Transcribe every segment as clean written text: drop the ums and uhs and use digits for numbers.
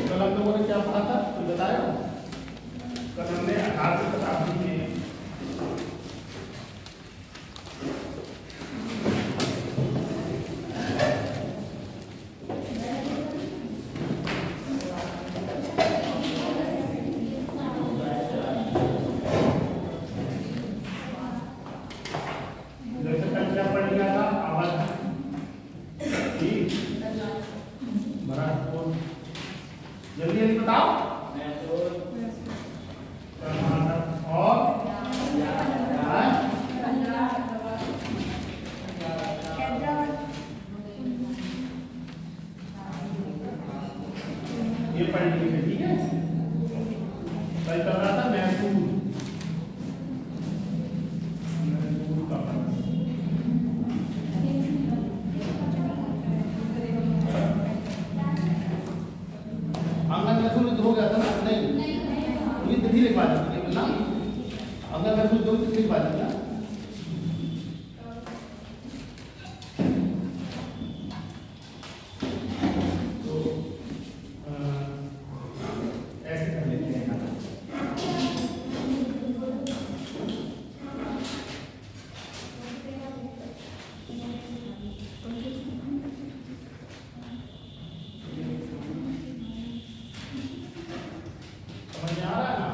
कल हम लोगों ने क्या पढ़ा था तो बताया। कल हमने 18वीं शताब्दी में क्या पढ़ लिया था, आवाज जल्दी जल्दी बताओ। और ये पढ़ लीजिए, ठीक है। कल कर रहा था महसूस हो गया था ना, नहीं तिथि लिखवा दीजिए ना, अगर मैं कुछ 2 तिथि लिखवा दीजिए ना। तो ऐसे कर लेते हैं। समझ आ रहा है ना?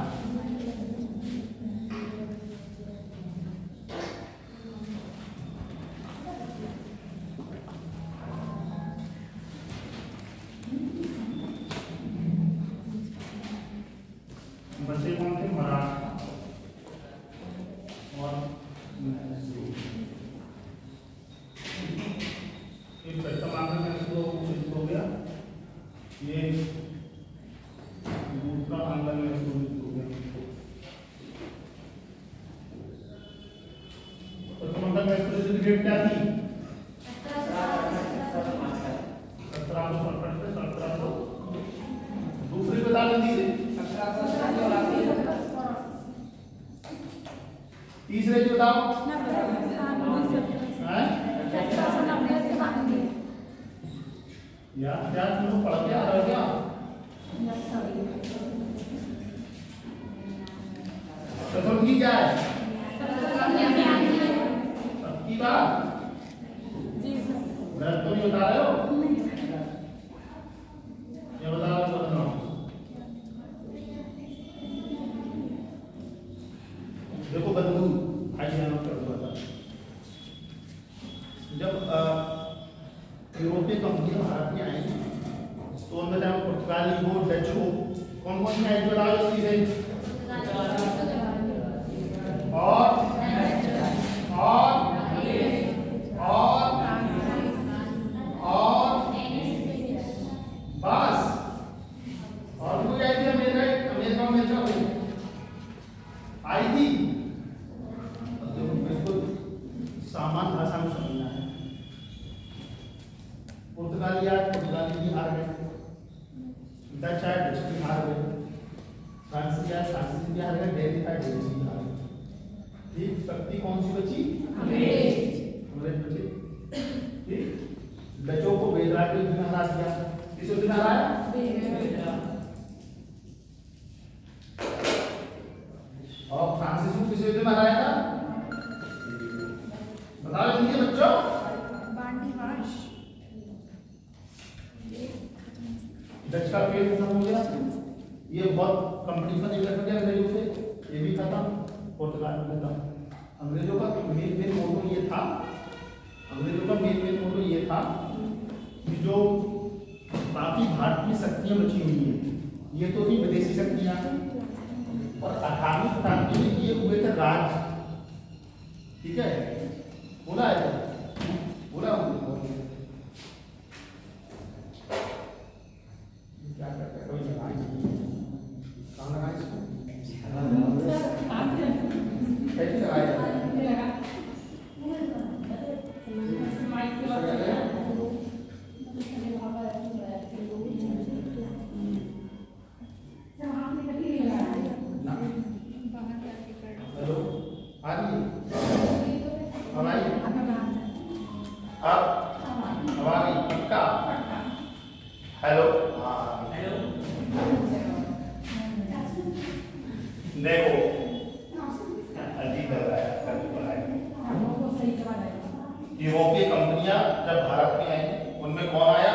बच्चे कौन थे? मराठा और एक प्रथम आंकड़ा में शुरू हो गया, ये दूसरा आंकड़ा में शुरू हो गया। प्रथम आंकड़ा में डेट क्या थी? 1765 से 1700। दूसरी बता दीजिए। तीसरे जो बताओ। यार क्या तुम लोग पढ़ के आ रहे हो क्या? चतुर्थी क्या है? सबकी बात गलत तो नहीं बता रहे हो? ये बता रहे हो? देखो बंधु आइए नोट कर दो। जब यूरोपीय कंपनी भारत में आई तो उनमें चाहे पुर्तगाली हो, डच हो, कौन कौन सी आई बताओ चीजें? और बस और कोई आई थी? अमेरिका में आई थी। बिल्कुल सामान्य भाषा में समझना है। पुर्तगाली भी हार गए, डच आया डच भी हार गए, फ्रांसीसी आया फ्रांसीसी भी हार गए, डेनिश आया डेनिश भी हार गए। ठीक, शक्ति कौन सी बची? अंग्रेज बचे। ठीक, डचों को बेदरा के युद्ध में हरा दिया। किस युद्ध में हराया? और फ्रांसीसी को किस युद्ध में हराया था? बता दीजिए बच्चों। डच का पेड़ खत्म हो गया, ये बहुत कंपटीशन निकल गया अंग्रेजों से, ये भी खत्म। पुर्तगाल में खत्म। अंग्रेजों का मेन मोटो ये था, कि जो बाकी भारतीय शक्तियां बची हुई है ये तो थी विदेशी शक्तियां, और 18वीं शताब्दी में ये हुए थे राज। ठीक है, बोला है बोला क्या करते हैं? कोई लगाए कहाँ लगाए इसको? कैसे लगाया जाता है? हाँ हमारी पक्का। हेलो हाँ देखो अजीब लग रहा है। यूरोपीय कंपनियां जब भारत में आई उनमें कौन आया?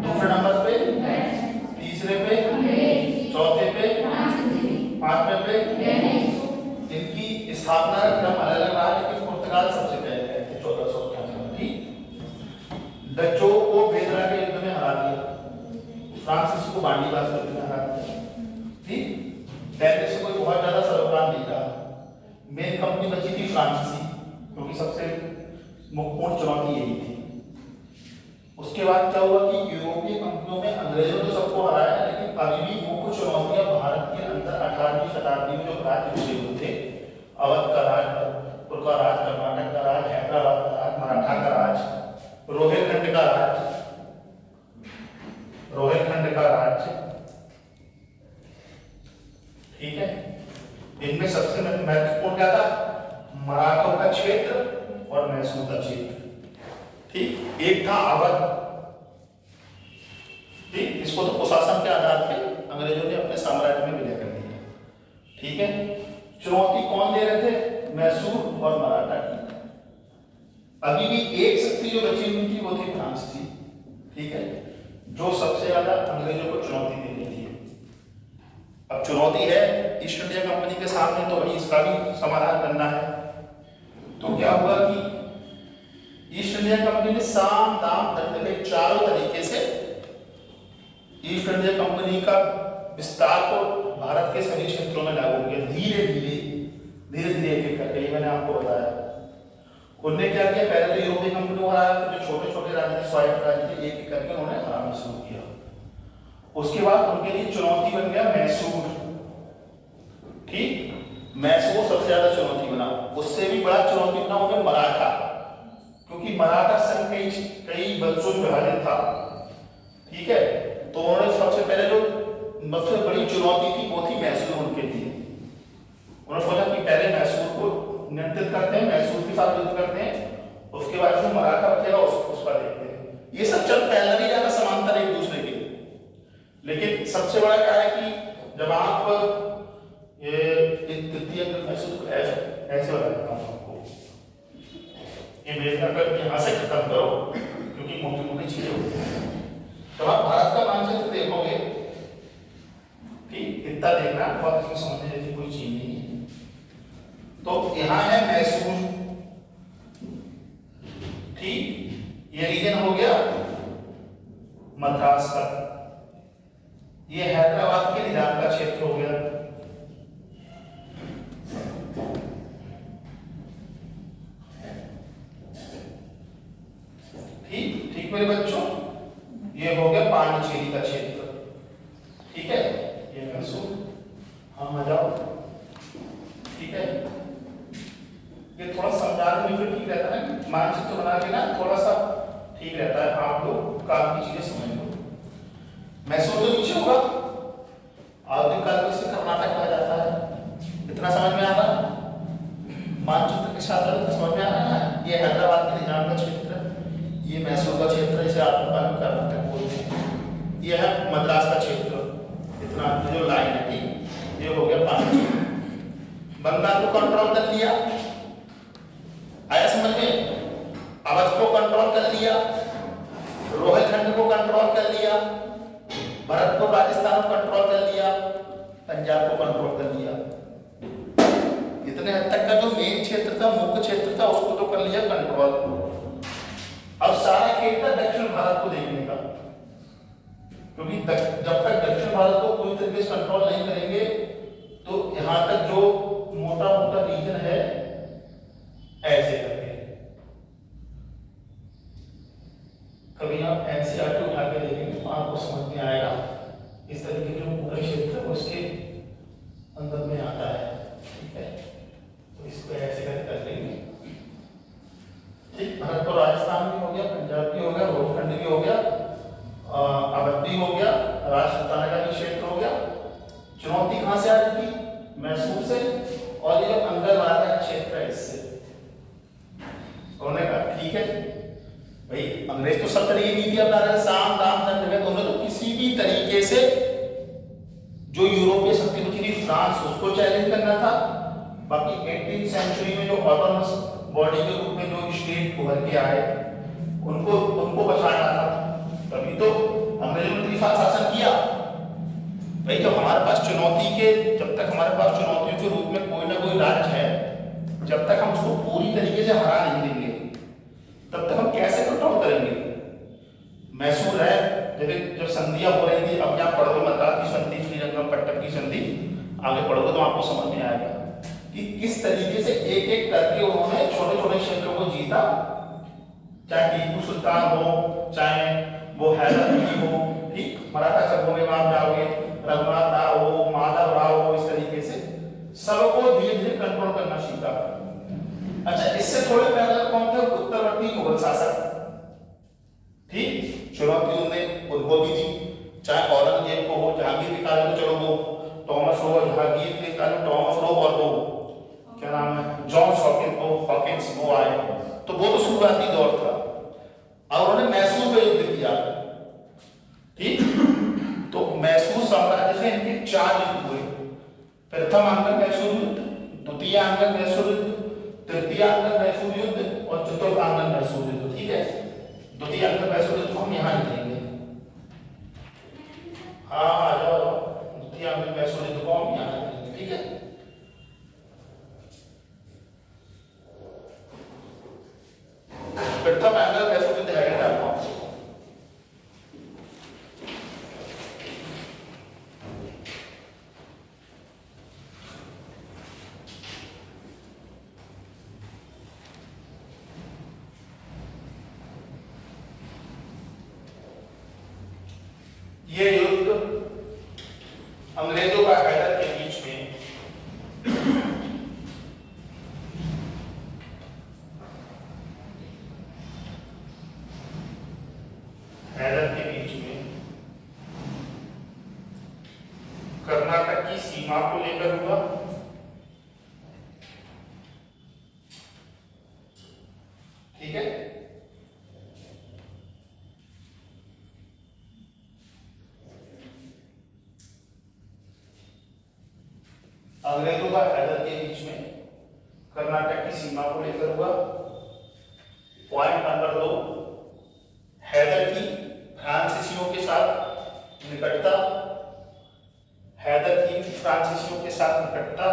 दूसरे नंबर पे, तीसरे पे, चौथे पे, पांचवें पे। इनकी स्थापना का क्रम अलग अलग रहा, लेकिन पुर्तगाल सबसे पहले आए थे 1498 में। डचों को बेदरा के युद्ध में हरा दिया, फ्रांसिस को बांडीबास युद्ध में हरा दिया। ठीक, डेनिश को बहुत ज्यादा सरोकार नहीं रहा। मेन कंपनी बची थी फ्रांसीसी, क्योंकि सबसे मुख्यपूर्ण चुनौती यही थी। उसके बाद क्या हुआ कि यूरोपीय कंपनियों में अंग्रेजों ने सबको हराया, लेकिन अभी भी मुख्य चुनौतियां भारत के अंदर 18वीं शताब्दी में जो राज्य बचे हुए थे, अवध का राज, भरतपुर का राज, कर्नाटक का राज, हैदराबाद का राज, मराठा का राज, रोहिलखंड का राज, ठीक है। इनमें सबसे महत्वपूर्ण क्या था? मराठों का क्षेत्र और मैसूर का क्षेत्र। ठीक, एक था अवध। ठीक, इसको तो प्रशासन के आधार पे अंग्रेजों ने अपने साम्राज्य में विलय कर दिया। ठीक है, चुनौती कौन दे रहे थे? मैसूर और मराठा की। अभी भी एक शक्ति जो बची हुई थी वो थी फ्रांस थी। ठीक है, जो सबसे ज्यादा अंग्रेजों को चुनौती दे रही थी। अब चुनौती है ईस्ट इंडिया कंपनी के सामने, तो भाई इसका भी समाधान करना है। तो क्या हुआ कि ईस्ट इंडिया कंपनी ने साम दाम दंड के चारों तरीके से ईस्ट इंडिया कंपनी का विस्तार को भारत के सभी क्षेत्रों में लागू किया। धीरे धीरे एक एक करके, मैंने आपको बताया। उन्होंने क्या किया? पहले तो यूरोपीय कंपनी को हराया, फिर जो छोटे छोटे राज्य स्वायत्त राज्य थे एक एक करके उन्होंने हराना शुरू किया। उसके बाद उनके लिए चुनौती बन गया मैसूर। ठीक, मैसूर सबसे ज्यादा चुनौती बना। उससे भी बड़ा चुनौती बना उन्हें मराठा, क्योंकि मराठा संघ कई वंशों में विभाजित था। ठीक है, तो उन्होंने सबसे पहले जो सबसे बड़ी चुनौती थी वो थी मैसूर उनके लिए। उन्होंने सोचा कि पहले मैसूर को नियंत्रित करते हैं, मैसूर के साथ युद्ध करते हैं, उसके बाद जो मराठा बचेगा उसका देखते हैं। ये सब चल पहले नहीं जाना समांतर एक दूसरे के। लेकिन सबसे बड़ा क्या है कि जब आप तृतीय मैसूर ऐसे वाला देता हूं आपको, ये बेटा कर यहाँ से खत्म करो, क्योंकि मोटी मोटी चीजें होती हैं। जब आप भारत का मानचित्र देखोगे, ठीक, इतना देखना, बहुत इसमें समझने जैसी कोई चीज नहीं है। तो यहाँ है मैसूर। ठीक, ये रीजन हो गया मद्रास का। ये हैदराबाद के निजाम का क्षेत्र हो गया। ठीक मेरे बच्चों, ये हो गया पांडिचेरी का क्षेत्र। ठीक है, ये मैसूर। हाँ आ जाओ। ठीक है, ये थोड़ा समझाने में फिर ठीक रहता है, मानचित्र बना के ना थोड़ा सा ठीक रहता है, आप लोग काफी चीजें समझ लो। मैसूर तो नीचे होगा, आधुनिक काल में इसे कर्नाटक कहा जाता है। इतना समझ में आ रहा है? मानचित्र के साथ समझ में आ रहा है? ये हैदराबाद के निजाम का क्षेत्र, ये मैसूर का क्षेत्र, इसे आधुनिक कर्नाटक बोलते हैं। ये है मद्रास का क्षेत्र। इतना जो लाइन है, ठीक, ये हो गया पांडिचेरी। बंगाल को कंट्रोल कर लिया, आया समझ में? अवध को कंट्रोल कर लिया, रोहिलखंड को कंट्रोल कर लिया, भरतपुर राजस्थान को कंट्रोल कर लिया, पंजाब को कंट्रोल कर लिया। इतने हद तक का जो मेन क्षेत्र था, मुख्य क्षेत्र था, उसको तो कर लिया कंट्रोल। अब सारा खेल था दक्षिण भारत को देखने का, क्योंकि जब तक दक्षिण भारत को पूरी तरीके से कंट्रोल नहीं करेंगे, तो यहां तक जो मोटा मोटा रीजन है ऐसे करके, कभी आप एनसीईआरटी उठा के देखेंगे तो आपको समझ में आएगा। इस तरीके के पूरा क्षेत्र उसके अंदर में आता है। ठीक है, तो इसको ऐसे करके कर लेंगे। ठीक, भरतपुर राजस्थान भी हो गया, पंजाब भी हो गया, रोहिलखंड भी हो गया, अवध भी हो गया, राजस्थान का भी क्षेत्र हो गया। चुनौती कहां से आ रही थी? मैसूर से, और ये अंगल वाला क्षेत्र है इससे। उन्होंने कहा ठीक है भाई, अंग्रेज तो सब तरीके की नीति अपना रहे, साम दाम दंड भेद, उन्होंने तो किसी भी तरीके से जो यूरोपीय शक्ति थी फ्रांस, उसको चैलेंज करना था। बाकी 18वीं सेंचुरी में जो ऑटोनमस बॉडी के रूप में जो स्टेट उभर के आए उनको बचाना था। तभी तो अंग्रेजों ने 3 साल शासन किया भाई। जब हमारे पास जब तक हमारे पास चुनौतियों के रूप में कोई ना कोई राज्य है, जब तक हम उसको पूरी तरीके से हरा नहीं देंगे तब तक हम कैसे कंट्रोल करेंगे। मैसूर है, जब संधियां हो रही थी, अब क्या पढ़ोगे मद्रास की संधि, श्रीरंगपट्टम की संधि, आगे पढ़ोगे तो आपको समझ में आएगा कि किस तरीके से एक एक करके उन्होंने छोटे छोटे क्षेत्रों को जीता। चाहे टीपू सुल्तान हो, चाहे वो हैदर अली हो, ठीक, मराठा सरगों में आप जाओगे, रघुनाथ राव हो, माधव राव हो, इस तरीके से सबको धीरे धीरे कंट्रोल करना सीखा। अच्छा, इससे थोड़े पहले कौन थे? उत्तरवर्ती मुगल शासक, ठीक, चुनौती उनको भी दी। चाहे औरंगजेब को हो, जहांगीर के काल में, चलो वो टॉमस रो, जहांगीर के काल में टॉमस रो और वो क्या नाम है, जॉन हॉकिंस, वो आए, तो वो तो शुरुआती दौर था। और उन्होंने मैसूर में युद्ध किया, ठीक। तो मैसूर साम्राज्य से इनके 4 युद्ध हुए। प्रथम आंग्ल मैसूर युद्ध, द्वितीय आंग्ल मैसूर युद्ध, तृतीय आंग्ल मैसूर युद्ध और चतुर्थ आंग्ल मैसूर युद्ध, ठीक है। द्वितीय आंग्ल मैसूर युद्ध को हम यहाँ लिखेंगे। हाँ आ जाओ, द्वितीय आंग्ल मैसूर युद्ध को हम यहाँ लिखेंगे, ठीक है। प्रथम आंग्ल मैसूर युद्ध है क्या आपको? ये युद्ध अंग्रेजों का हैदर के बीच में कर्नाटक की सीमा को लेकर हुआ। ठीक है, अंग्रेजों का हैदर के बीच में कर्नाटक की सीमा को लेकर हुआ। पॉइंट नंबर 2, हैदर की फ्रांसीसियों के साथ निकटता, हैदर की फ्रांसीसियों के साथ निकटता।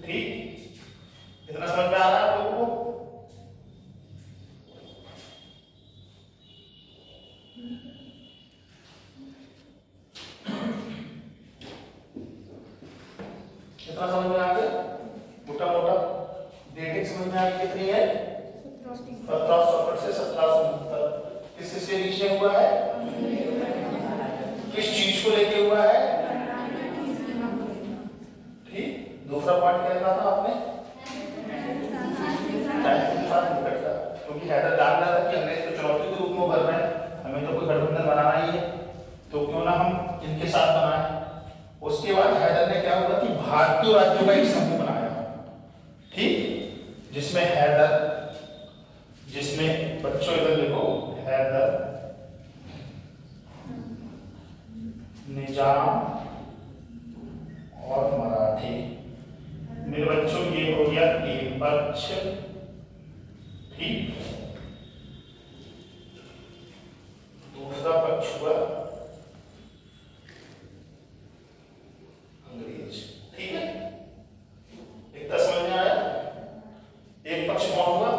ठीक, इतना समझ में आ रहा है आप लोगों को? कितना समझ में आ गया? मोटा मोटा डेटिंग समझ में आ गई? कितनी है? 1760 से 1769। किस से नीचे हुआ है? किस चीज को लेके हुआ है? ठीक, दूसरा पॉइंट क्या कहा था आपने? क्योंकि हैदर जान रहा था कि अंग्रेज तो चुनौती के रूप में उभर रहे हैं, हमें तो कोई गठबंधन बनाना ही है, तो क्यों ना हम इनके साथ बनाएं। उसके बाद हैदर ने क्या हुआ कि भारतीय राज्यों का एक समूह बनाया, ठीक, जिसमें हैदर, जिसमें बच्चों इधर लिखो, हैदर, निजाम और मराठी। मेरे बच्चों ये हो गया एक पक्ष, ठीक, दूसरा पक्ष हुआ अंग्रेज। ठीक है, इतना समझ में आया? एक पक्ष कौन हुआ?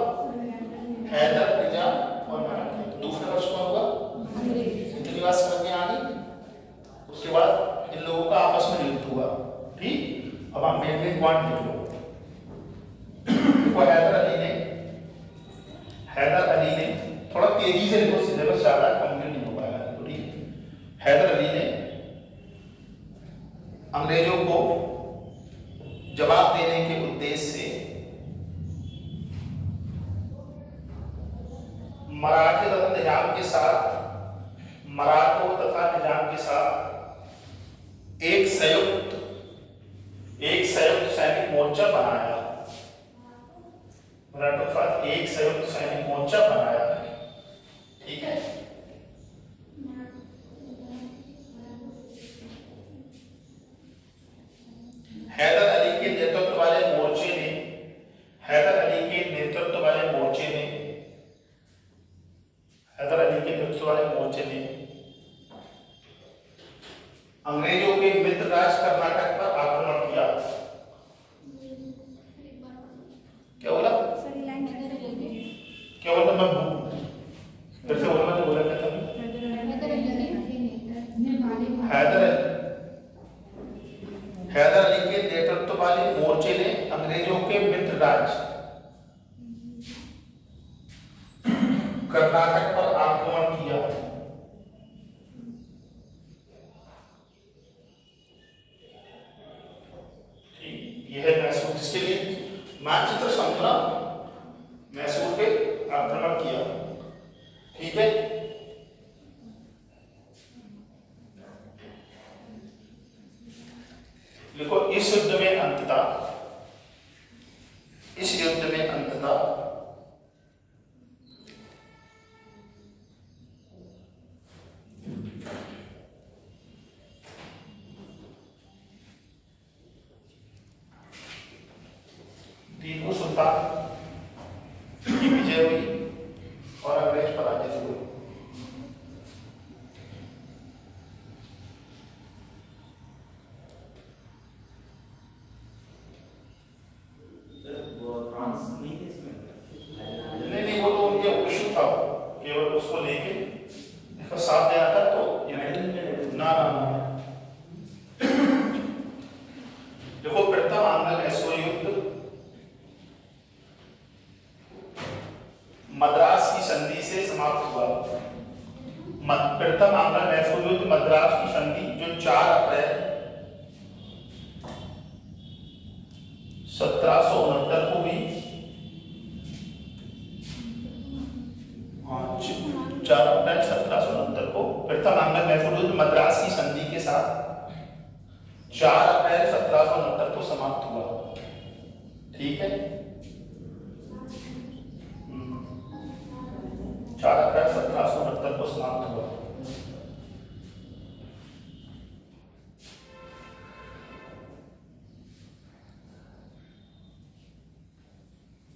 हैदर, निजाम और मराठी। दूसरा पक्ष कौन हुआ? अंग्रेज। इतनी बात समझ में आ गई? उसके बाद इन लोगों का आपस में युद्ध हुआ। ठीक, अब आप मेन पॉइंट लिख लो। देखो, हैदर अली ने थोड़ा तेजी से लिखो, सिलेबस ज्यादा कंप्लीट नहीं हो पाएगा। तो ठीक, हैदर अली ने अंग्रेजों को जवाब देने के उद्देश्य से मराठे तथा निजाम के साथ, मराठों तथा निजाम के साथ एक संयुक्त सैनिक मोर्चा बनाया। मराठों के साथ एक संयुक्त सैनिक मोर्चा बनाया। ठीक है, हैदर अली के नेतृत्व वाले मोर्चे ने हैदर अली के नेतृत्व वाले मोर्चे ने अंग्रेजों के मित्र राज कर्नाटक पर आक्रमण किया। क्या बोला? क्या बोला? मैं फिर से बोला, मैंने बोला क्या था? हैदर अली के नेतृत्व वाले मोर्चे ने अंग्रेजों के मित्र राज कर्नाटक पर आक्रमण किया। यह है मैसूर, जिसके लिए मानचित्र समझना, मैसूर पे आक्रमण किया। ठीक है, देखो इस युद्ध में अंततः टीपू सुल्तान की विजय हुई और अंग्रेज पराजित हुए। नहीं, वो तो उनके इशू था, केवल उसको लेके इसका साथ देना था। तो ना देखो, प्रथम आंग्ल मैसूर युद्ध मद्रास की संधि से समाप्त हुआ। प्रथम आंग्ल मैसूर युद्ध मद्रास की संधि जो 4 अप्रैल 1769 को हुई। 4 अप्रैल 1769 को प्रथम आंग्ल मैसूर युद्ध मद्रास की संधि के साथ 4 अप्रैल 1769 को समाप्त हुआ। ठीक है, 4 अप्रैल 1769 को समाप्त हुआ।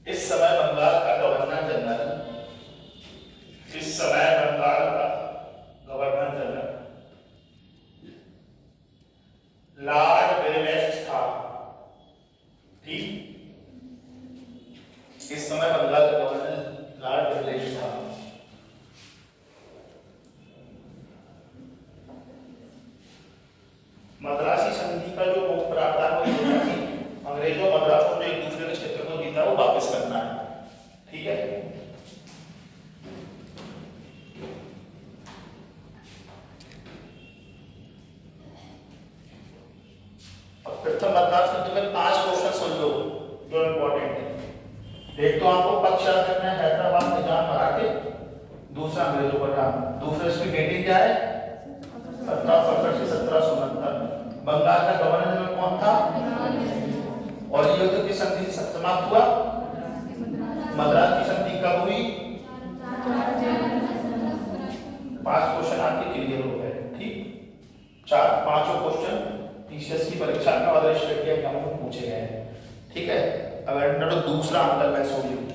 इस समय बंगाल का गवर्नर जनरल लॉर्ड वेलवेस्ट था। ठीक, इस समय बंगाल का गवर्नर लॉर्ड वेलवेस्ट था। मद्रासी संधि का जो मुख्य प्रावधान वो अंग्रेजों मद्रासों ने एक दूसरे के क्षेत्र को जीता, वो वापस करना है। ठीक है, प्रथम मद्रास युद्ध में 5 क्वेश्चन सुन लो जो इंपॉर्टेंट है। एक तो आपको पक्ष याद रखना है, हैदराबाद निजाम मराठे, दूसरा अंग्रेजों का नाम, दूसरा इसकी डेटिंग क्या है 1765 से 1769। बंगाल का गवर्नर जनरल कौन था? और ये युद्ध की संधि समाप्त हुआ। मद्रास की संधि कब हुई? 5 क्वेश्चन आपके क्लियर हो गए। ठीक, 4-5 क्वेश्चन टीसीएस की परीक्षा में और स्टेट के एग्जाम में पूछे गए हैं। ठीक है, अब तो दूसरा आंग्ल मैसूर युद्ध,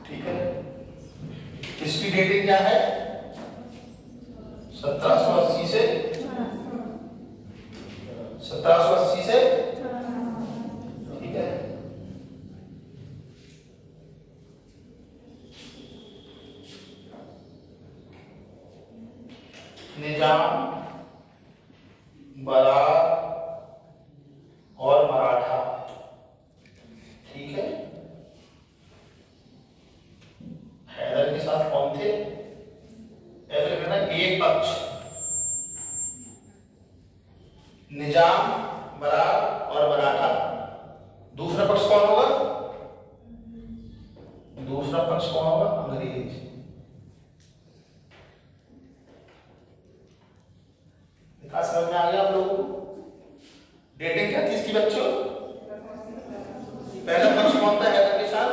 ठीक है, इसकी डेटिंग क्या है 1780 से 1780 से। ठीक है, निजाम, बरार और मराठा। ठीक है, हैदर के साथ कौन थे? ऐसे कहना एक पक्ष निजाम, बरार और मराठा, दूसरा पक्ष कौन होगा? दूसरा पक्ष कौन होगा? अंग्रेज। देखा, समझ में आ गया आप लोगों को? डेटिंग क्या थी इसकी बच्चों? पहला पक्ष कौन था हैदर के साथ?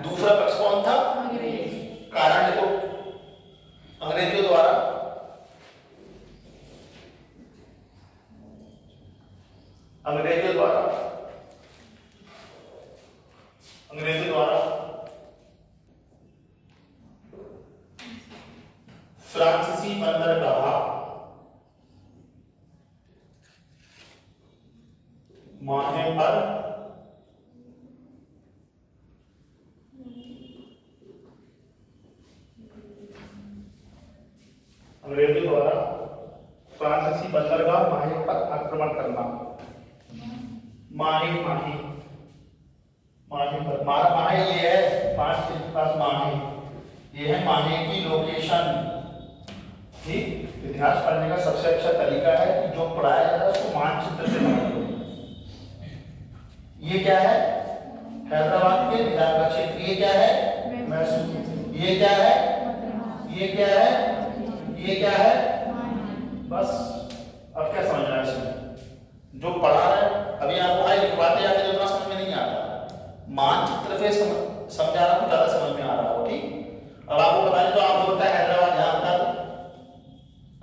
दूसरा पक्ष कौन था? कारण देखो, अंग्रेजों द्वारा फ्रांसीसी बंदरगाह माहे पर अंग्रेजों द्वारा फ्रांसीसी बंदरगाह माहे पर आक्रमण करना। माहे माहे माहे पर, माहे ये है 5 के पास माहे, ये है माहे की लोकेशन। ठीक, इतिहास पढ़ने का सबसे अच्छा तरीका है कि जो पढ़ाया जाता है उसको मानचित्र से पढ़ो। ये क्या है? हैदराबाद के निजाम का क्षेत्र। ये क्या है? मैसूर। ये क्या है? ये क्या है? ये क्या है? बस अब क्या समझ रहा है इसमें? जो पढ़ा है अभी आपको आई बातें आगे जो समझ में नहीं आता, मानचित्र से समझाना तो ज्यादा समझ में आ रहा हो। ठीक, अब आपको पता है तो आप बोलता है हैदराबाद यहाँ बता दो।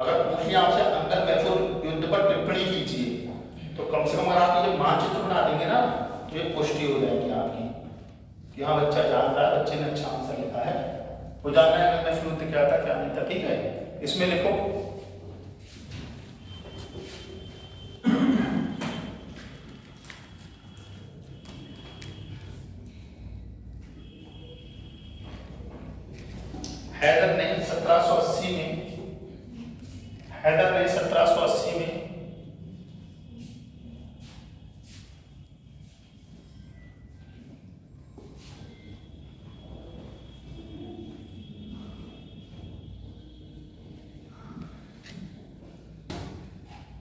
अगर पूछिए आपसे अंकल मैसूर युद्ध पर टिप्पणी कीजिए, तो कम से कम अगर आप जब मानचित्र बना देंगे ना तो ये पुष्टि हो जाएगी आपकी कि हाँ बच्चा जान रहा है, बच्चे ने अच्छा आंसर लिखा है, वो जानना है कि मैसूर युद्ध क्या था क्या नहीं था। ठीक है, इसमें लिखो हैदर ने 1780 में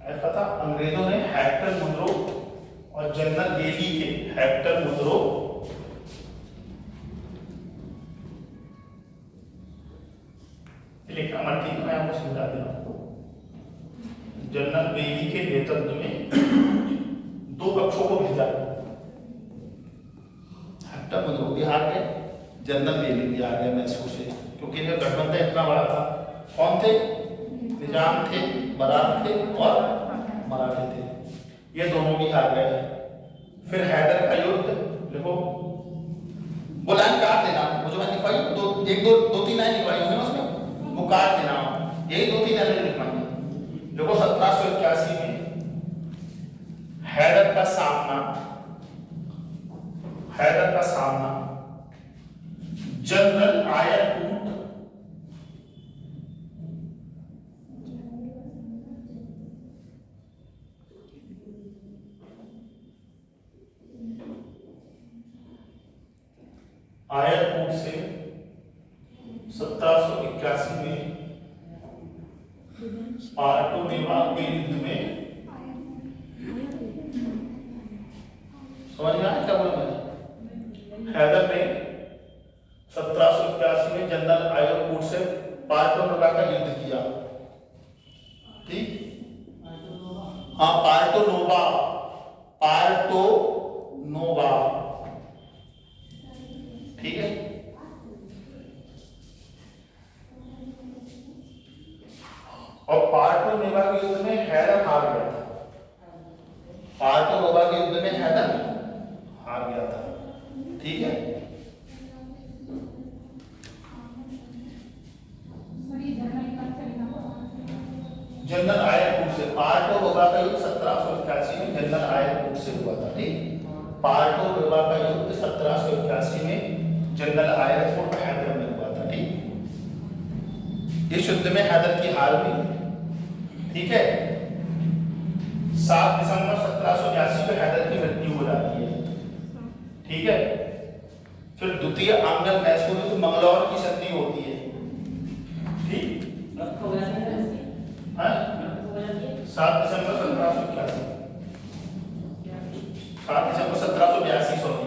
ऐसा था, अंग्रेजों ने हेक्टर मुनरो और जनरल बेली के हेक्टर मुनरो लिखना मत, ठीक है, मैं आपको समझा दे रहा हूं। जनरल बेली के नेतृत्व में 2 पक्षों को भेजा। हेक्टर मुनरो भी हार गए, जनरल बेली भी हार गए मैसूर से, क्योंकि इनका गठबंधन इतना बड़ा था। कौन थे? निजाम थे, मराठा थे और मराठे थे, ये दोनों भी हार गए। फिर हैदर का युद्ध देखो, वो लाइन काट देना, वो जो मैं लिखवाई दो तीन लाइन लिखवाई होंगी उसमें, वो काट देना, यही 2-3 लाइन लिखवाएंगे। देखो 1781 में हैदर का सामना जनरल आयरकूट से 1781 में पार्टोनेवा के युद्ध में, समझ में आया क्या बोला मैंने? हैदर ने 1781 में जनरल आयरकूट से पार्टोनेवा का युद्ध किया। ठीक, हाँ, पार्टोनोवा ठीक है। और पार्टोनेवा के युद्ध में हैदर हार गया था। पार्टोनेवा के युद्ध में हैदर हार गया था। ठीक है, जनरल आयरकूट से पार्टोनेवा का युद्ध 1781 में जनरल आयरकूट से हुआ था। ठीक, पार्टोनेवा का युद्ध 1781 में जनरल आयरकूट हैदर में हुआ था। ठीक, इस युद्ध में हैदर की हार हुई। ठीक है, 7 दिसंबर 1782 को हैदर की मृत्यु हो जाती है। ठीक है, फिर द्वितीय आंग्ल मैसूर युद्ध मंगलौर की संधि होती है। ठीक, 7 दिसंबर 1782 7 दिसंबर 1782 सॉरी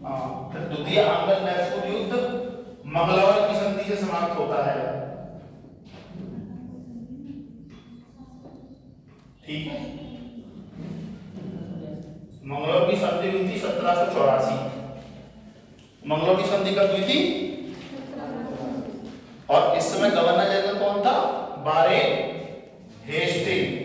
द्वितीय आंग्ल मैसूर युद्ध मंगलौर की संधि से समाप्त होता है। ठीक है, मंगलौर की संधि हुई थी 1784। मंगलौर की संधि कब हुई थी? और इस समय गवर्नर जनरल कौन था? Warren Hastings.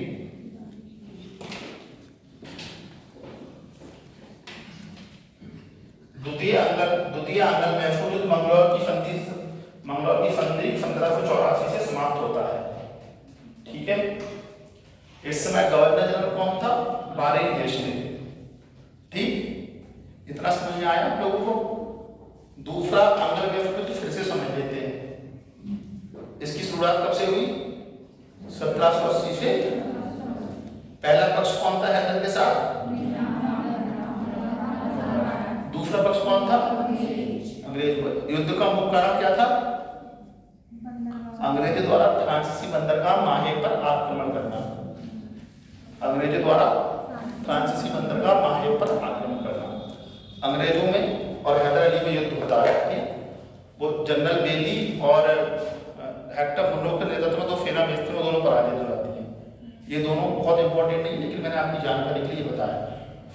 द्वितीय आंग्ल मैसूर युद्ध मंगलौर की संधि 1784 से समाप्त होता है। ठीक है, इस समय गवर्नर जनरल कौन था? Warren Hastings. ठीक, इतना समझ में आया आप लोगों को? दूसरा आंग्ल मैसूर युद्ध फिर से समझ लेते हैं। इसकी शुरुआत कब से हुई? 1780 से। पहला पक्ष कौन था हैदर के साथ? दूसरा पक्ष कौन था? अंग्रेज। युद्ध का मुख्य कारण क्या था? अंग्रेजों द्वारा फ्रांसीसी बंदरगाह माहे पर आक्रमण करना। अंग्रेजों द्वारा फ्रांसीसी बंदरगाह माहे पर आक्रमण करना। अंग्रेजों में और हैदर अली में युद्ध होता है। वो जनरल बेली और हेक्टर मुनरो के नेतृत्व में दो सेना भेजते हैं, दोनों पराजित हो जाती है। ये दोनों बहुत इंपॉर्टेंट नहीं, लेकिन मैंने आपकी जानकारी के लिए बताया।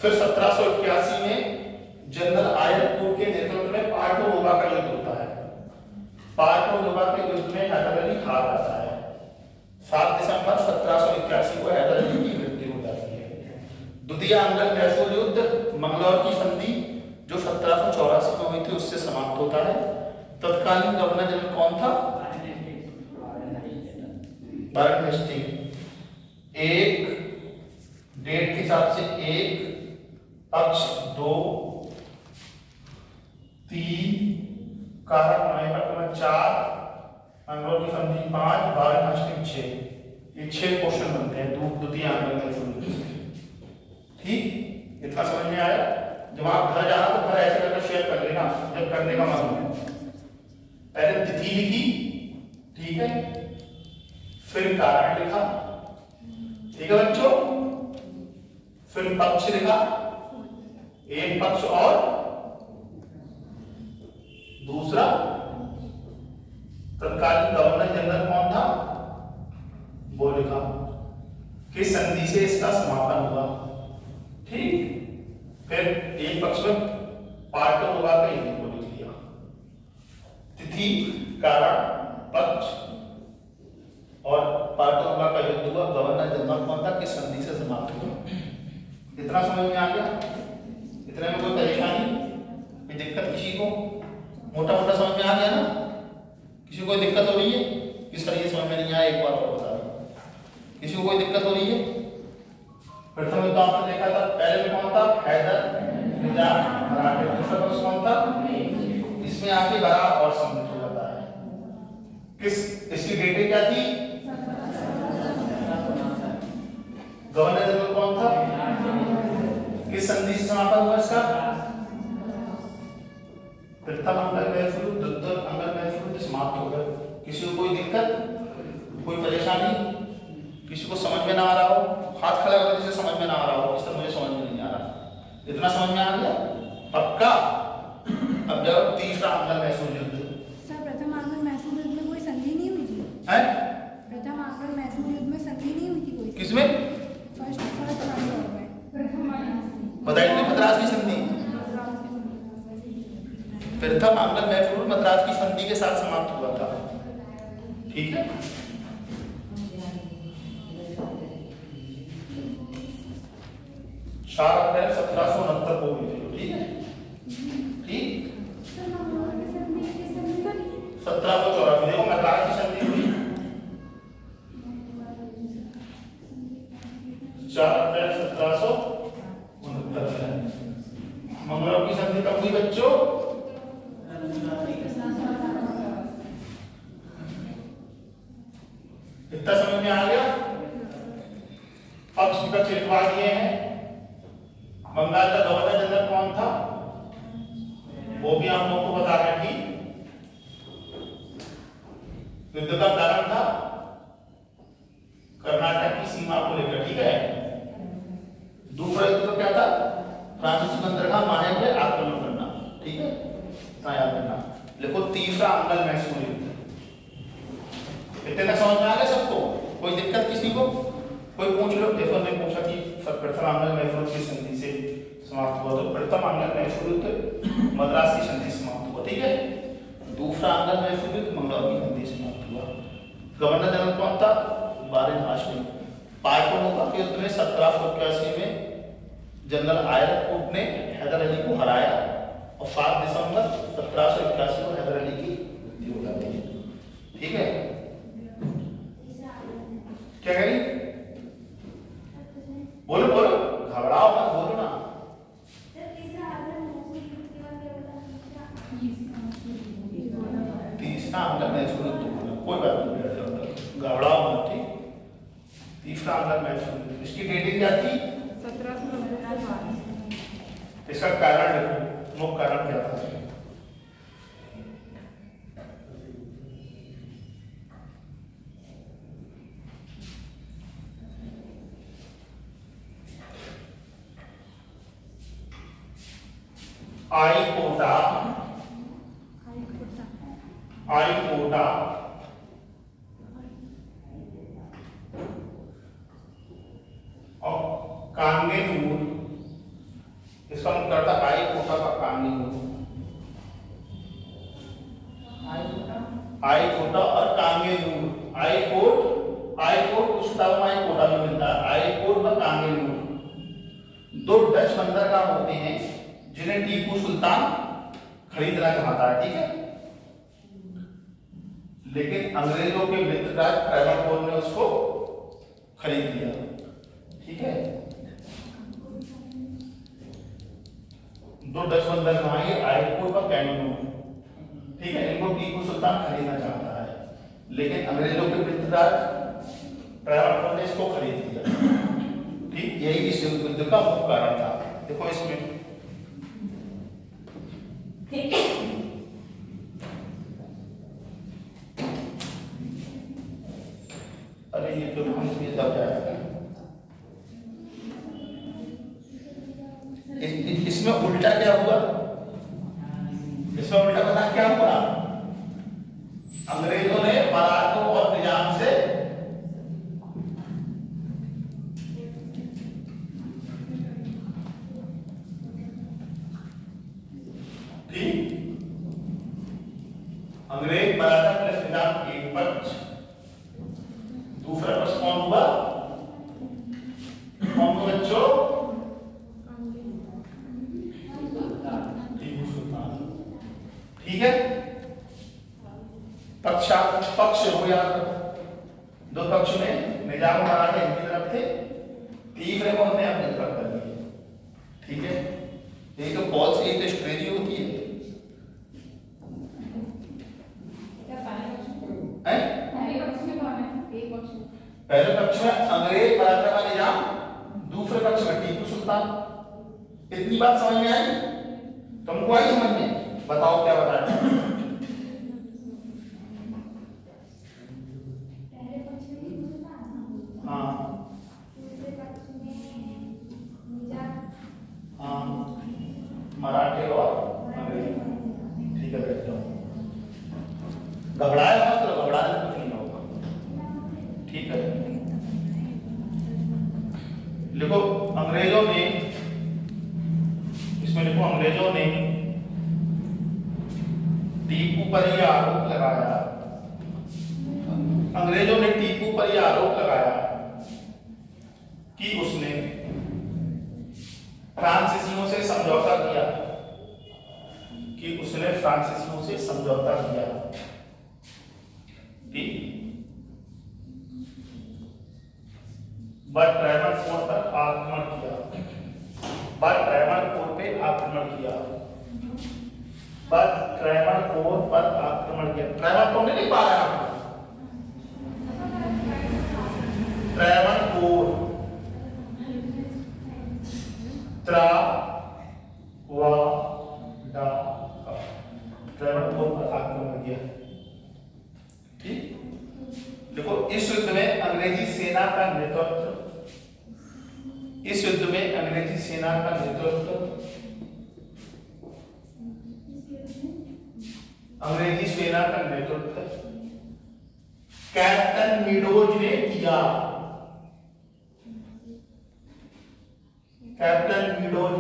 फिर 1781 में जनरल आयरकुट के नेतृत्व में पार्टो-नोवा का युद्ध होता है। पार्टो-नोवा के युद्ध में हैदर अली हार जाता है। 7 दिसंबर 1781 को हैदर अली की मृत्यु हो जाती है। द्वितीय आंग्ल मैसूर युद्ध मंगलौर की संधि जो 1784 में हुई थी उससे समाप्त होता है। तत्कालीन गवर्नर जनरल कौन था? Warren Hasting. एक डेट के हिसाब से 1 पक्ष 2 3 कारण मायका 4 मंगलौर की संधि 5 वारेन हेस्टिंग 6। ये 6 क्वेश्चन बनते हैं द्वितीय आंग्ल मैसूर युद्ध से। ठीक, इतना समझ में आया? जब आप घर जाना तो घर ऐसे करके शेयर कर लेना जब करने का मन हो। पहले तिथि लिखी, ठीक है, फिर कारण लिखा, ठीक है बच्चों, फिर पक्ष लिखा, एक पक्ष और दूसरा तत्कालीन गवर्नर जनरल कौन था वो लिखा, किस संधि से इसका समापन हुआ। ठीक, फिर एक पक्ष में पार्टो-नोवा का युद्ध को लिख लिया, तिथि, कारण, पक्ष और पार्टो-नोवा का युद्ध हुआ, गवर्नर जनरल कौन था, किस संधि से समाप्त हुआ। इतना समझ में आ गया? इतने में कोई परेशानी, कोई दिक्कत किसी को? मोटा मोटा समझ में आ गया ना? किसी को कोई दिक्कत हो रही है? किस तरह समझ में नहीं आया एक बार और बता दो। किसी को कोई दिक्कत हो रही है? प्रथम युद्ध आपने देखा था, पहले में कौन था? हैदर, निजाम, मराठे। दूसरा पक्ष कौन था? इसमें आके बड़ा और समृद्ध हो जाता है। इसकी डेटें क्या थी? गवर्नर जनरल कौन था? किस संधि से समापन हुआ इसका? प्रथम आंग्ल मैसूर युद्ध, द्वितीय आंग्ल मैसूर युद्ध समाप्त हो गए। किसी को कोई दिक्कत, कोई परेशानी, किसी को समझ में ना आ रहा हो? हाथ खड़ा करके जिसे समझ में ना आ रहा हो, इस तरह मुझे समझ में नहीं आ रहा। इतना समझ में आ गया? पक्का? अब जब तीसरा आंग्ल मैसूर युद्ध। सर प्रथम आंग्ल मैसूर युद्ध में कोई संधि नहीं हुई थी? हैं? प्रथम आंग्ल मैसूर युद्ध में संधि नहीं हुई थी कोई? किसमें? फर्स्ट आंग्ल में। बताइए मद्रास की संधि। प्रथम आंग्ल मैसूर मद्रास की संधि के साथ समाप्त हुआ था। ठीक है, 4 अप्रैल 1769 को हुई थी। ठीक है, ठीक, 1784। देखो मद्रास की संधि हुई 4 अप्रैल 1769 में। मंगलौर की संधि कब हुई बच्चों? इतना समझ में आ गया? पक्ष विपक्ष लिखवा दिए हैं। बंगाल का गवर्नर जनरल कौन था वो भी हम लोग को बता रहे हैं। युद्ध का कारण था कर्नाटक की सीमा को लेकर। ठीक है, दूसरा युद्ध क्या था? फ्रांसीसी बंदरगाह माहे पे आक्रमण करना। लिखो तीसरा अंगल मैसूर युद्ध। इतने तक समझ में आ गया सबको? कोई दिक्कत किसी को? कोई पूछ लो। देखो मैं पूछा कि प्रथम अंगल मैसूर की संधि से समाप्त हुआ, तो प्रथम अंगल मैसूर युद्ध मद्रास की संधि समाप्त हुआ, ठीक है। दूसरा अंगल मैसूर युद्ध मंगलौर की संधि समाप्त हुआ। गवर्नर जनरल कौन था? वारेन हाशमी। पाटलिपुत्र के युद्ध में 1781 में जनरल आयरन ने हैदर अली को हराया और 7 दिसंबर 1781 को हैदर अली की मृत्यु हो गई, ठीक है। क्या कह रही? बोलो बोलो, घबराओ मत, बोलो ना। तीसरा अंगल मैसूर युद्ध, कोई बात नहीं, घबराओ मत, ठीक। तीसरा अंगल मैसूर युद्ध, इसकी डेटिंग क्या थी? 1790। इसका कारण देखो, मुख्य कारण क्या था? आई कोटा और कांगेनूर, इसका मतलब था आई कोटा का कांगेनूर। आई कोटा और कांगेनूर, आई कोट कुछ किताबों में आई कोटा भी मिलता है, आई कोट और कांगेनूर 2 डच बंदरगाह होते हैं जिन्हें टीपू सुल्तान खरीदना चाहता है, ठीक है। लेकिन अंग्रेजों के मित्रराज ट्रैवनकोर ने उसको खरीद लिया, ठीक है। 2 डच बंदरगाह है, आईकोट और कांगेनूर, ठीक है। इनको टीपू सुल्तान खरीदना चाहता है, लेकिन अंग्रेजों के मित्रराज ट्रैवनकोर ने इसको खरीद लिया, ठीक। यही इस युद्ध का मुख्य कारण था। देखो इसमें अरे ये तो हम दब जाएगा। इसमें उल्टा क्या हुआ? इसमें उल्टा पता क्या हुआ? अंग्रेजों ने मराठों और निजाम से अंग्रेज मराठा प्लस निजाम एक पक्ष, दूसरा पक्ष कौन हुआ? कौन को बच्चों? टीपू सुल्तान, ठीक है। पक्ष हो याद रखो, 2 पक्ष में निजाम और मराठा इनकी तरफ थे, तीसरे को हमने अपनी तरफ कर दिया, ठीक है। यही तो फॉल्स, यही तो स्ट्रेटजी होती है। पहले पक्ष में अंग्रेज मराठा का निजाम, दूसरे पक्ष में टीपू सुल्तान। इतनी बात समझ में आई? तुमको आई समझ में? बताओ क्या बताया? हाँ, मराठे और अंग्रेज, ठीक है। बैठो, घबराए मत, घबराने कुछ नहीं होगा, ठीक है। लिखो अंग्रेजों ने, इसमें लिखो अंग्रेजों ने टीपू पर यह आरोप लगाया, अंग्रेजों ने टीपू पर यह आरोप लगाया कि उसने फ्रांसीसियों से समझौता किया, कि उसने फ्रांसीसियों से समझौता किया, बट ट्रैवनकोर पर आक्रमण किया, बट ट्रैवनकोर पे आक्रमण किया, बट ट्रैवनकोर पर आक्रमण किया। ट्रैवनकोर नहीं पा रहा है, ट्रैवनकोर, ट्रैवनकोर पर आक्रमण किया, ठीक। देखो इस युद्ध में अंग्रेजी सेना का नेतृत्व, इस युद्ध में अंग्रेजी सेना का नेतृत्व अंग्रेजी सेना का नेतृत्व कैप्टन मीडोज ने किया। कैप्टन मीडोज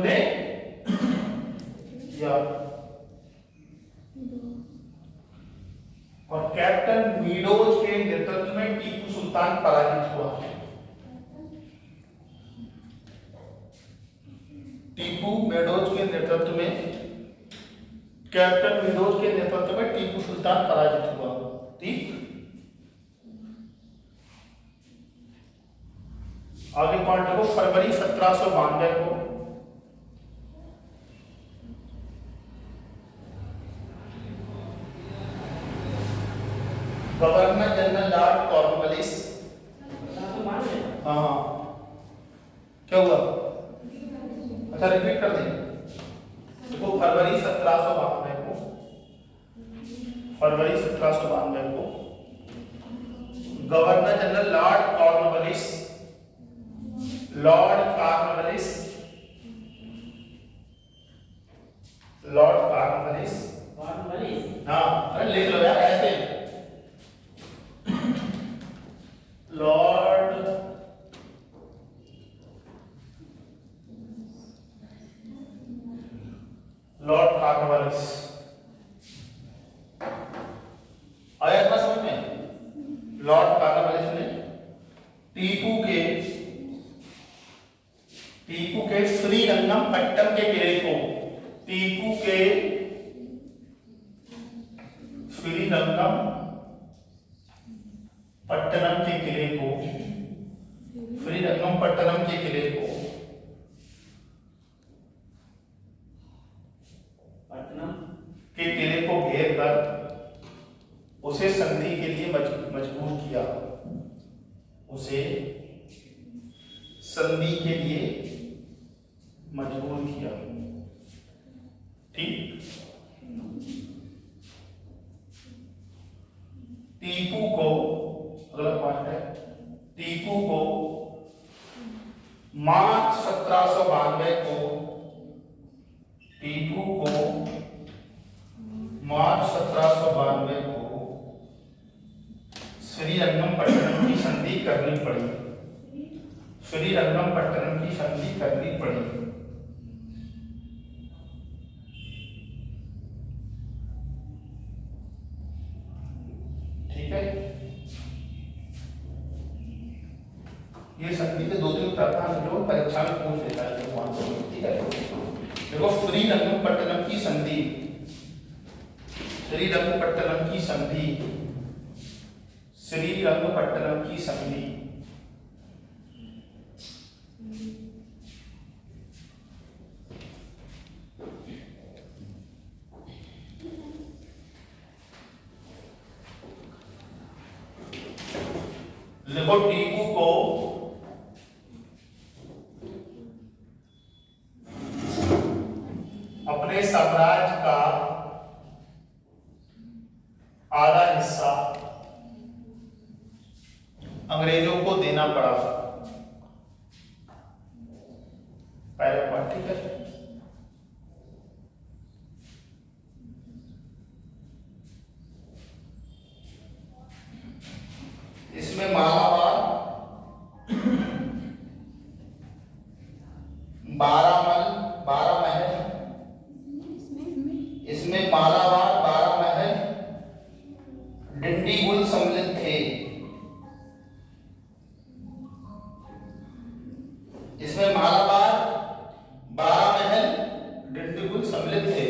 ने किया। और कैप्टन मीडोज के नेतृत्व में टीपू सुल्तान पराजित हुआ। टीपू मेडोज के नेतृत्व में कैप्टन मीडोज के नेतृत्व में टीपू सुल्तान पराजित हुआ। ठीक, आगे पॉइंट देखो। फरवरी 1792 को गवर्नर जनरल लॉर्ड कॉर्नवालिस, हाँ क्या हुआ? अच्छा रिपीट कर दें। देखो फरवरी 1792 को गवर्नर जनरल लॉर्ड कॉर्नवालिस हाँ अरे लिख लो यार ऐसे। लॉर्ड कॉर्नवालिस आया था समझ में? लॉर्ड कॉर्नवालिस ने टीपू के श्रीरंगपट्टम के किले को घेर कर उसे संधि के लिए मजबूर किया। ठीक, टीपू को अगला पॉइंट है। टीपू को मार्च 1792 को श्रीरंगपट्टनम की संधि करनी पड़ी। ठीक है, ये संधि के 2-3 प्रावधान जो परीक्षा में पूछ लेता है। ठीक है, देखो श्रीरंगपट्टनम की संधि देखो टीपू को अपने साम्राज्य का आधा हिस्सा अंग्रेजों को देना पड़ा। पहला पॉइंट। ठीक है, इसमें मालाबार, बारामहल, इसमें मालाबार, बारामहल, डिंडीगुल सम्मिलित थे। इसमें मालाबार, बारामहल, डिंडीगुल सम्मिलित थे।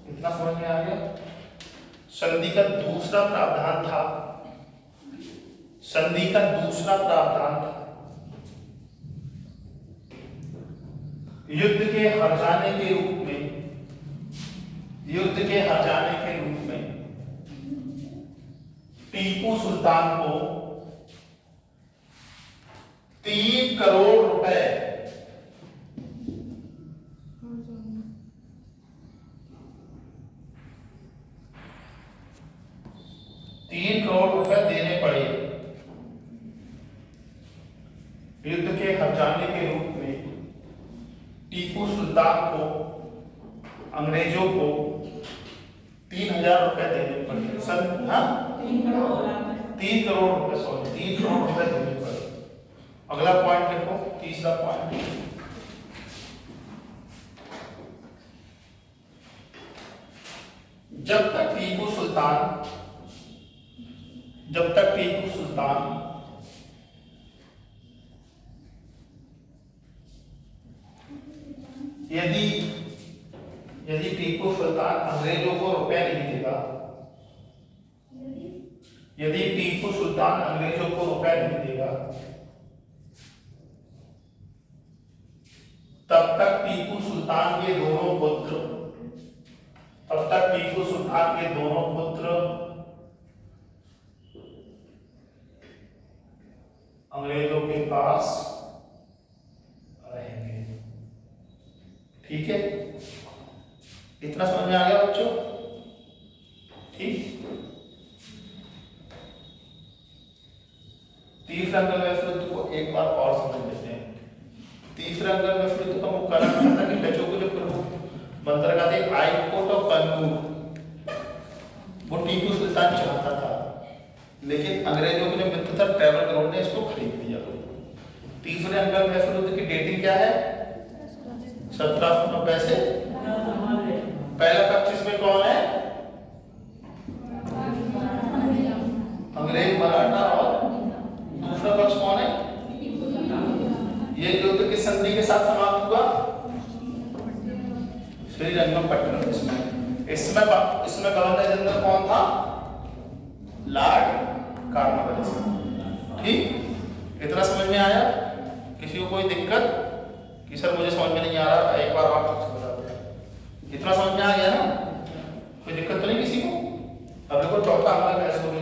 इतना समझ में आ गया? संधि का दूसरा प्रावधान था युद्ध के हार जाने के रूप में टीपू सुल्तान को 3 करोड़ रुपए 3 करोड़ रुपए देने पड़े युद्ध के हर्जाने के रूप में टीपू सुल्तान को अंग्रेजों को 3000 रुपए देने पड़े। सर हाँ 3 करोड़ रुपए, सॉरी 3 करोड़ रुपए देने पड़े। अगला पॉइंट देखो, तीसरा पॉइंट, जब तक टीपू सुल्तान यदि टीपू सुल्तान अंग्रेजों को रुपए नहीं देगा, यदि टीपू सुल्तान अंग्रेजों को रुपए नहीं देगा, तब तक टीपू सुल्तान के दोनों पुत्र अंग्रेजों के पास रहेंगे। ठीक है, इतना समझ में आ गया बच्चों? ठीक। तीसरा अंगल वैश्विक को एक बार और समझ लेते हैं। तीसरा अंगल वैश्विक का मुख्य कारण था कि डचों के जो प्रमुख बंदरगाह थे आइकोट और कन्नूर, वो टीपू सुल्तान चाहता था, लेकिन अंग्रेजों के जो मित्र था ट्रैवल ग्राउंड ने इसको खरीद लिया। तीसरे अंगल वैश्विक की डेटिंग क्या है? 1790 से। पहला पक्ष में कौन है? अंग्रेज, मराठा, और दूसरा पक्ष कौन है? ये युद्ध किस संधि के साथ समाप्त हुआ? श्रीरंगपट्टनम। इसमें गवर्नर जनरल कौन था? Lord Cornwallis. ठीक, इतना समझ में आया? किसी को कोई दिक्कत कि सर मुझे समझ में नहीं आ रहा, एक बार आप समझा दो। इतना समझ में आ गया ना? कोई दिक्कत तो नहीं किसी को? अब देखो चौथा अंगल कैसे होगा।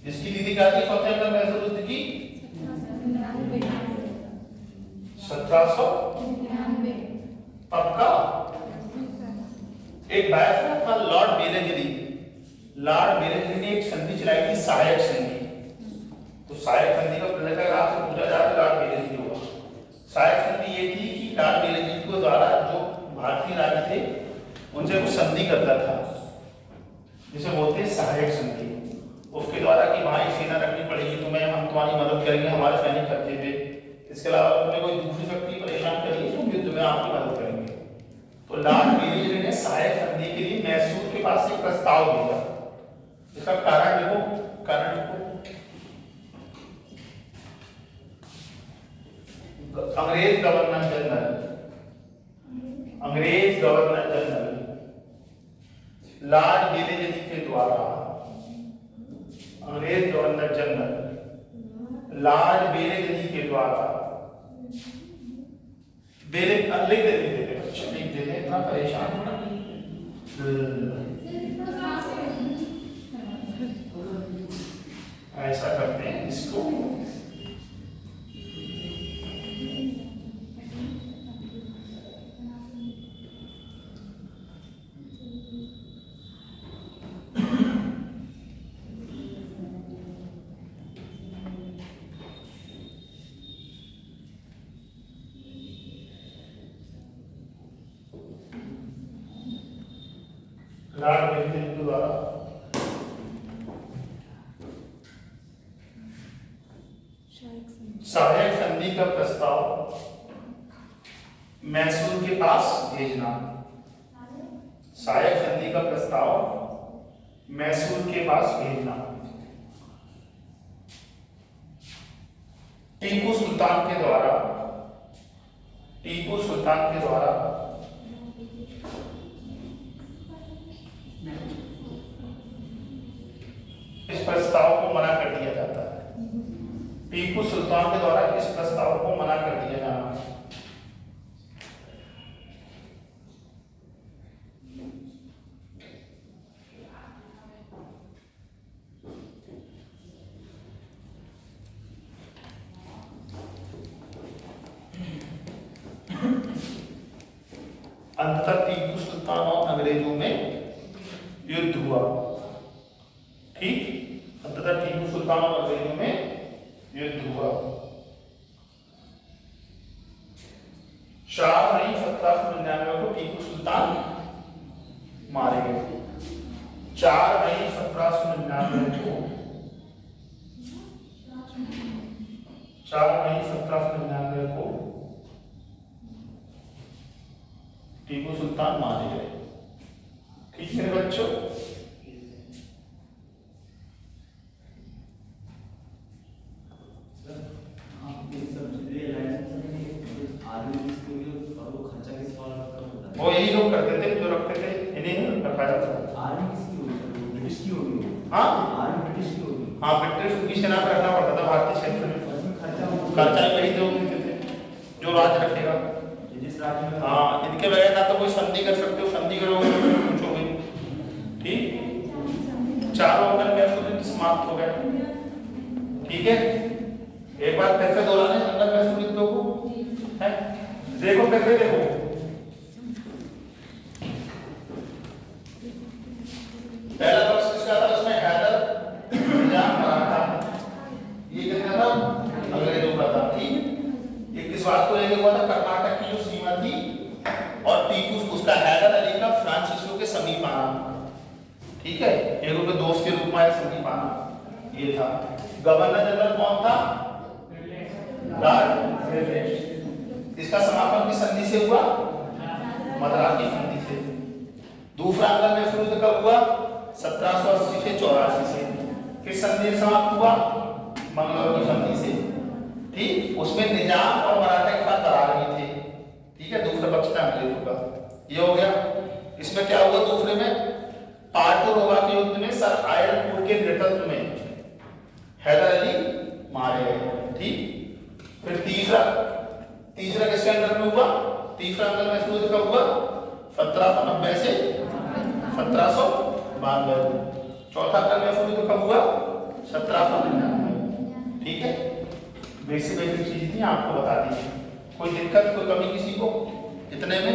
जिसकी दीदी क्या थी चौथे अंगल में युद्ध की? 1799। पक्का? एक बायस था लॉर्ड बेरेंजरी। लॉर्ड बेरेंजरी ने एक संधि चलाई थी, सहायक संधि। तो सहायक संधि का प्रलेखक आपसे पूछा जाए तो लॉर्ड बेरेंजरी होगा। सहायक संधि ये थी कि लॉर्ड बेरेंजरी को द्वारा जो भारतीय राज्य थे उनसे कुछ संधि करता था, जिसे बोलते हैं सहायक संधि। उसके द्वारा कि वहां एक सेना रखनी पड़ेगी, तुम्हें हम तुम्हारी मदद करेंगे, हमारे सैनिक करते थे। इसके अलावा तुम्हें कोई दूसरी शक्ति परेशान करेगी तो युद्ध में आपकी मदद करेंगे। तो लॉर्ड बेरेंजरी ने सहायक संधि के लिए मैसूर के पास एक प्रस्ताव भेजा। इसका कारण देखो, कारण देखो, अंग्रेज गवर्नर जनरल लॉर्ड बेरेंजरी के द्वारा, अंग्रेज गवर्नर जनरल लॉर्ड बेरेंजरी के द्वारा लिख देते इतना परेशान ऐसा करते हैं इसको। लॉर्ड बेरेंजरी के द्वारा सहायक संधि का प्रस्ताव मैसूर के पास भेजना। सहायक संधि का प्रस्ताव मैसूर के पास भेजना। टीपू सुल्तान के द्वारा इस प्रस्ताव को मना कर दिया जाता है। टीपू सुल्तान के द्वारा इस प्रस्ताव को मना कर दिया जाना। अंततः टीपू सुल्तान और अंग्रेजों में युद्ध हुआ। ठीक, अंततः टीपू सुल्तान और अंग्रेजों में युद्ध हुआ। 4 मई 1799 को टीपू सुल्तान मारे गए। 4 मई 1799 को 4 मई 1799 को टीपू सुल्तान मारे गए। ठीक है बच्चों, वो यही लोग करते थे जो रखते थे, इन्हें रखा जाता था। आर्मी किसकी होगी? ब्रिटिश की होगी। हाँ आर्मी ब्रिटिश की होगी। हाँ, ब्रिटिश की सेना पे रखना पड़ता था भारतीय क्षेत्र में। खर्चा ही वही लोग देते थे जो राज रखेगा जिस राज्य में। हाँ, इनके बगैर ना तो कोई संधि कर सकते हो, संधि करोगे तो कुछ हो गई। ठीक, चारों अंगन मैसूर समाप्त हो गए। ठीक है, एक बार फिर से दोहराने अंगन मैसूर को है, देखो फिर से देखो। पहला पक्ष किसका था? उसमें हैदर निजाम मराठा, ये किसका था? अंग्रेजों का था। ठीक, ये किस बात को लेकर हुआ था? कर्नाटक की जो सीमा थी और टीपू उसका हैदर अली का फ्रांसिस्को के समीप आना। ठीक है, एक उनके दोस्त के रूप में समीप आना ये था। गवर्नर जनरल कौन था? Lord rivet. इसका समापन किस संधि से हुआ? मद्रास की संधि से। दूसरा अंगन मैसूर कब हुआ? 1780 से 84 से। किस संधि से समाप्त हुआ? मंगलौर की संधि से। ठीक, उसमें निजाम और मराठा के साथ दरार भी थे। ठीक है, दूसरा पक्ष था अंग्रेजों का। ये हो गया। इसमें क्या हुआ? दूसरे में पाटुरोवा के युद्ध में सर आयरनकोट के नेतृत्व में हैदर अली मारे गए। ठीक, फिर तीसरा किसके अंदर में हुआ? तीसरा अंदर मैसूर कब हुआ? 1790 से 1792। चौथा अंदर मैसूर कब हुआ? 1799। ठीक है, बेसिक चीज थी, आपको बता दी। कोई दिक्कत, कोई कमी किसी को? इतने में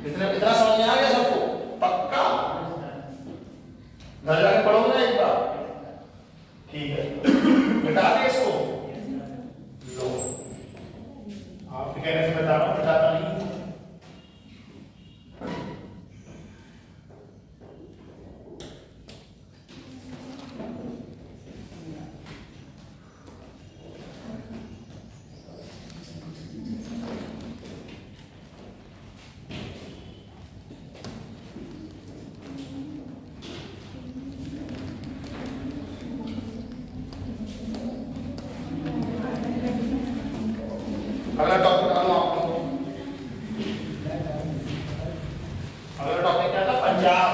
इतना समझ में आ गया सबको? पक्का घर जाके पढ़ोगे ना एक बार? ठीक है, मिटा दे इसको। लो, आपके कहने से बता रहा हूं, मिटाता नहीं। अगला टॉपिक डालो आप लोग। अगला टॉपिक क्या था? पंजाब।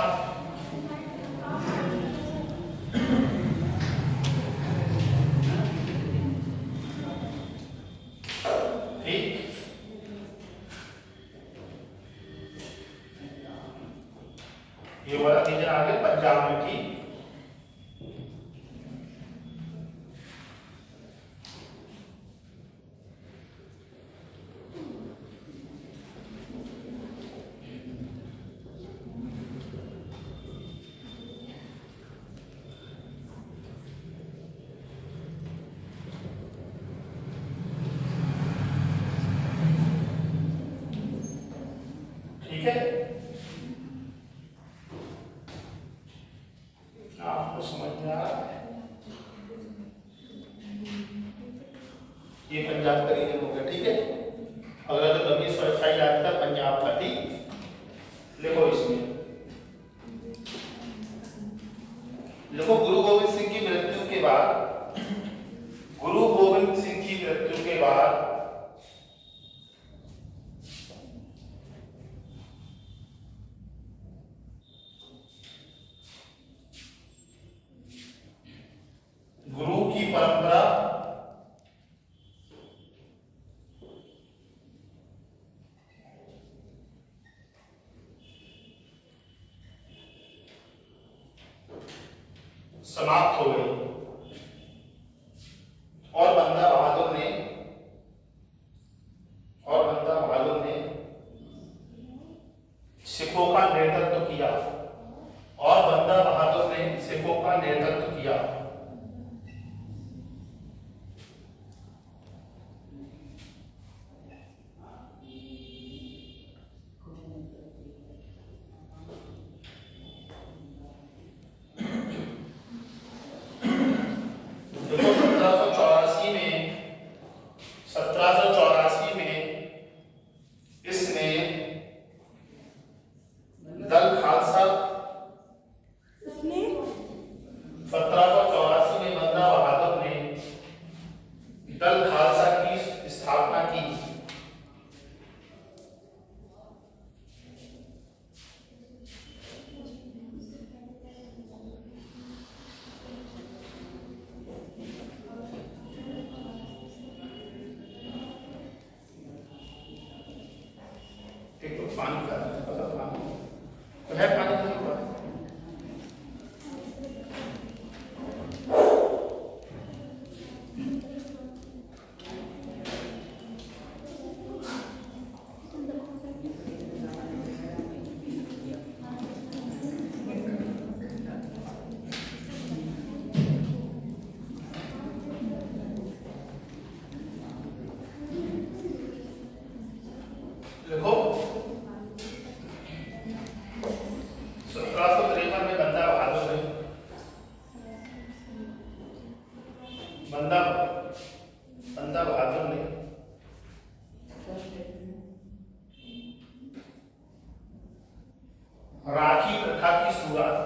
ठीक, ये वाला रीजन आ गया पंजाब में। ठीक, आपको समझ में आ रहा है? ये पंजाब का रीजन हो गया। ठीक है, अगला जो लंबी फाइल आता है पंजाब का। ठीक, लिखो इसमें, लिखो गुरु गोविंद सिंह की मृत्यु के बाद, गुरु गोविंद सिंह की मृत्यु के बाद गुरु की परंपरा समाप्त हो गई और बंदा बहादुर ने सिखों का नेतृत्व किया देखो 1784 में इसने दल खालसा 1784 में बंदा बहादुर ने दल खालसा की स्थापना की। एक तो पानी का पानी तो है, पानी तो देखो 1753 में बंदा बहादुर ने राखी प्रथा की शुरुआत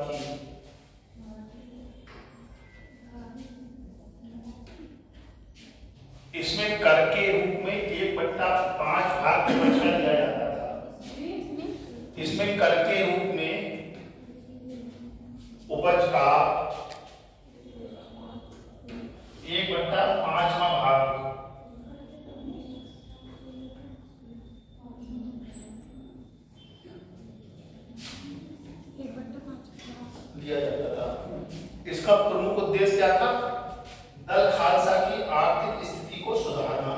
की। इसमें कर के रूप में 1/5 भाग में बचा दिया जाता था। इसमें कर के रूप में उपज का 1/5वां भाग दिया जाता था। इसका प्रमुख उद्देश्य क्या था? दल खालसा की आर्थिक स्थिति को सुधारना।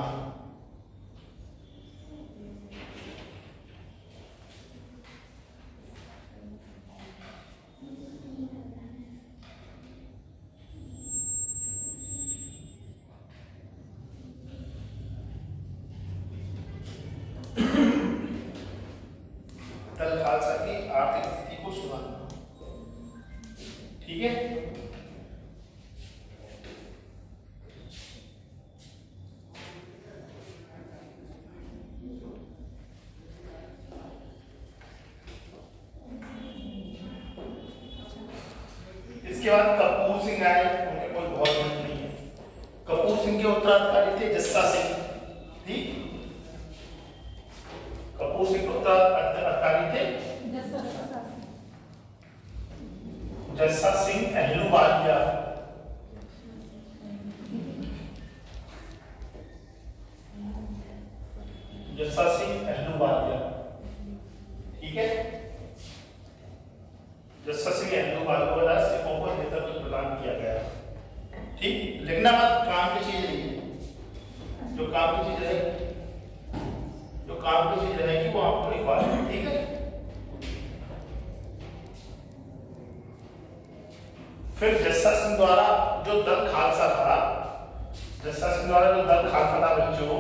दल खालसा की आर्थिक स्थिति को सुधारना, ठीक है। इसके बाद कपूर सिंह आए, उनके कोई बहुत नहीं है। कपूर सिंह के उत्तराधिकारी थे जस्सा सिंह, ठीक। कपूर सिंह के उत्तराधिकारी थे जस्सा सिंह अहलूवालिया। जस्सा सिंह अहलूवालिया, ठीक है। जस्सा सिंह अहलूवालिया सिखों को नेतृत्व प्रदान किया गया, ठीक। लिखना मत, काम की चीज नहीं है। जो काम की चीज रहेगी वो आपको लिखवा देंगे, ठीक है। फिर जस्सा सिंह द्वारा जो दल खालसा था, बच्चों,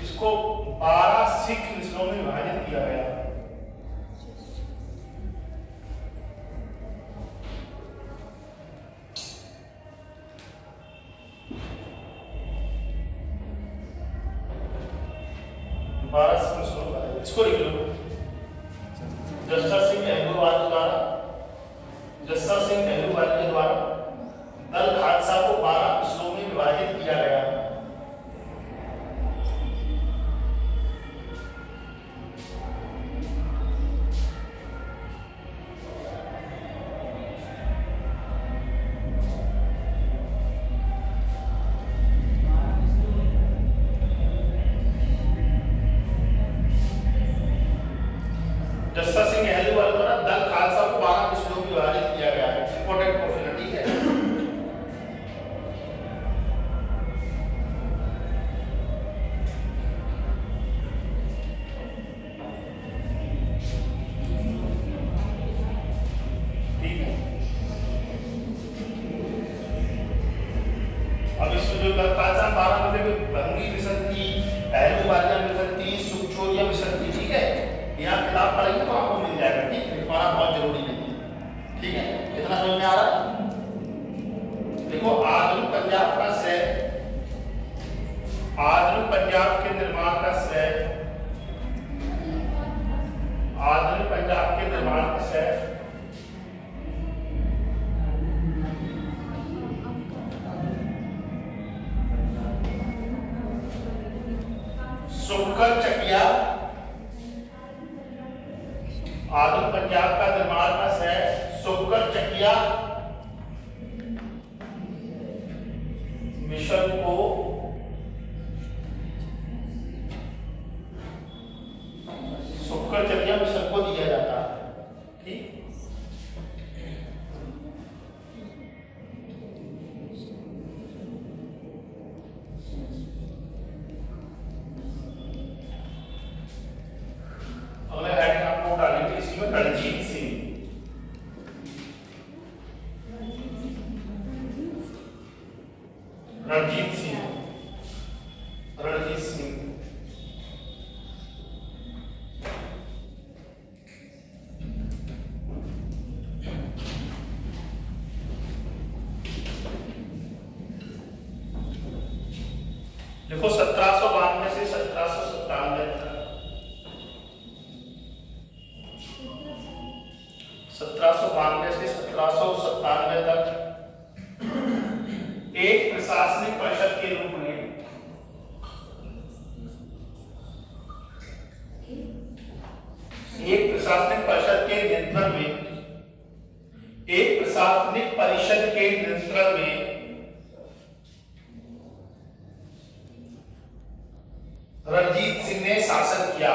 इसको 12 सिख मिसलों में विभाजित किया गया। इसको लिख लो। जस्सा सिंह अहलूवालिया द्वारा दल खालसा को 12 मिसलों में विभाजित किया गया। पढ़ेंगे तो आपको मिल जाएगा, ठीक है, लिखवाना बहुत जरूरी नहीं है, ठीक है, इतना समझ में आ रहा है। देखो आधुनिक पंजाब का श्रेय, आधुनिक पंजाब के निर्माण का श्रेय, आधुनिक पंजाब के निर्माण का श्रेय सुक्कर चकिया, आधुनिक पंजाब का निर्माण का श्रेय सुक्कर चकिया मिशन को सुक्कर चकिया मिशन को दिया जाता है, ठीक। अगला हेडिंग आपको डालेंगे इसमें रणजीत सिंह, रणजीत सिंह, रणजीत सिंह, देखो 1792 से 1797 तक, 1792 से 1797 तक एक प्रशासनिक परिषद के रूप में एक प्रशासनिक परिषद के नियंत्रण में, एक प्रशासनिक परिषद के नियंत्रण में रणजीत सिंह ने शासन किया,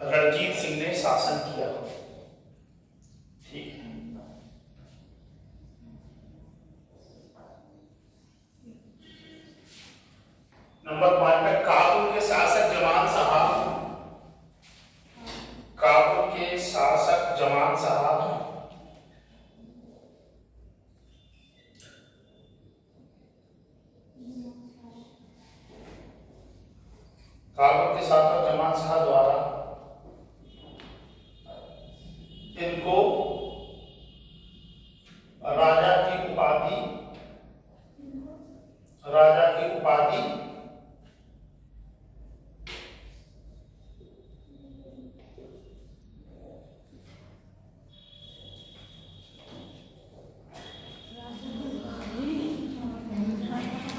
रणजीत सिंह ने शासन किया, ठीक। नंबर 5 में काबुल के शासक जमान साहब, काबुल के शासक जमान साहब काबुल के शासक जमान शाह द्वारा इनको राजा की उपाधि, राजा की उपाधि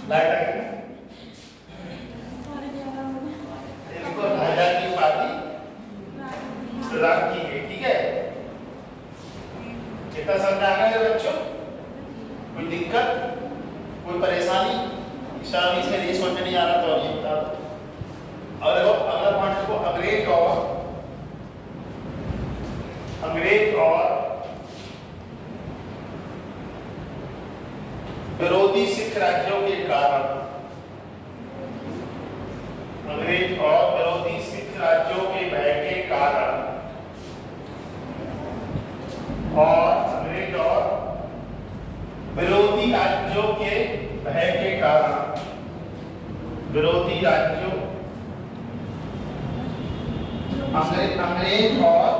लाइट आई, इनको राजा की उपाधि प्रदान की गई, ठीक है। कितना समझ आ गया बच्चों? कोई दिक्कत, कोई परेशानी? शायद इसमें नहीं समझ में नहीं आ रहा तो ये बता दो। और देखो अगला पॉइंट को अंग्रेज और विरोधी सिख राज्यों के कारण, अंग्रेज और विरोधी सिख राज्यों के भय के कारण, और अंग्रेज और विरोधी राज्यों के भय के कारण, विरोधी राज्यों, अंग्रेज और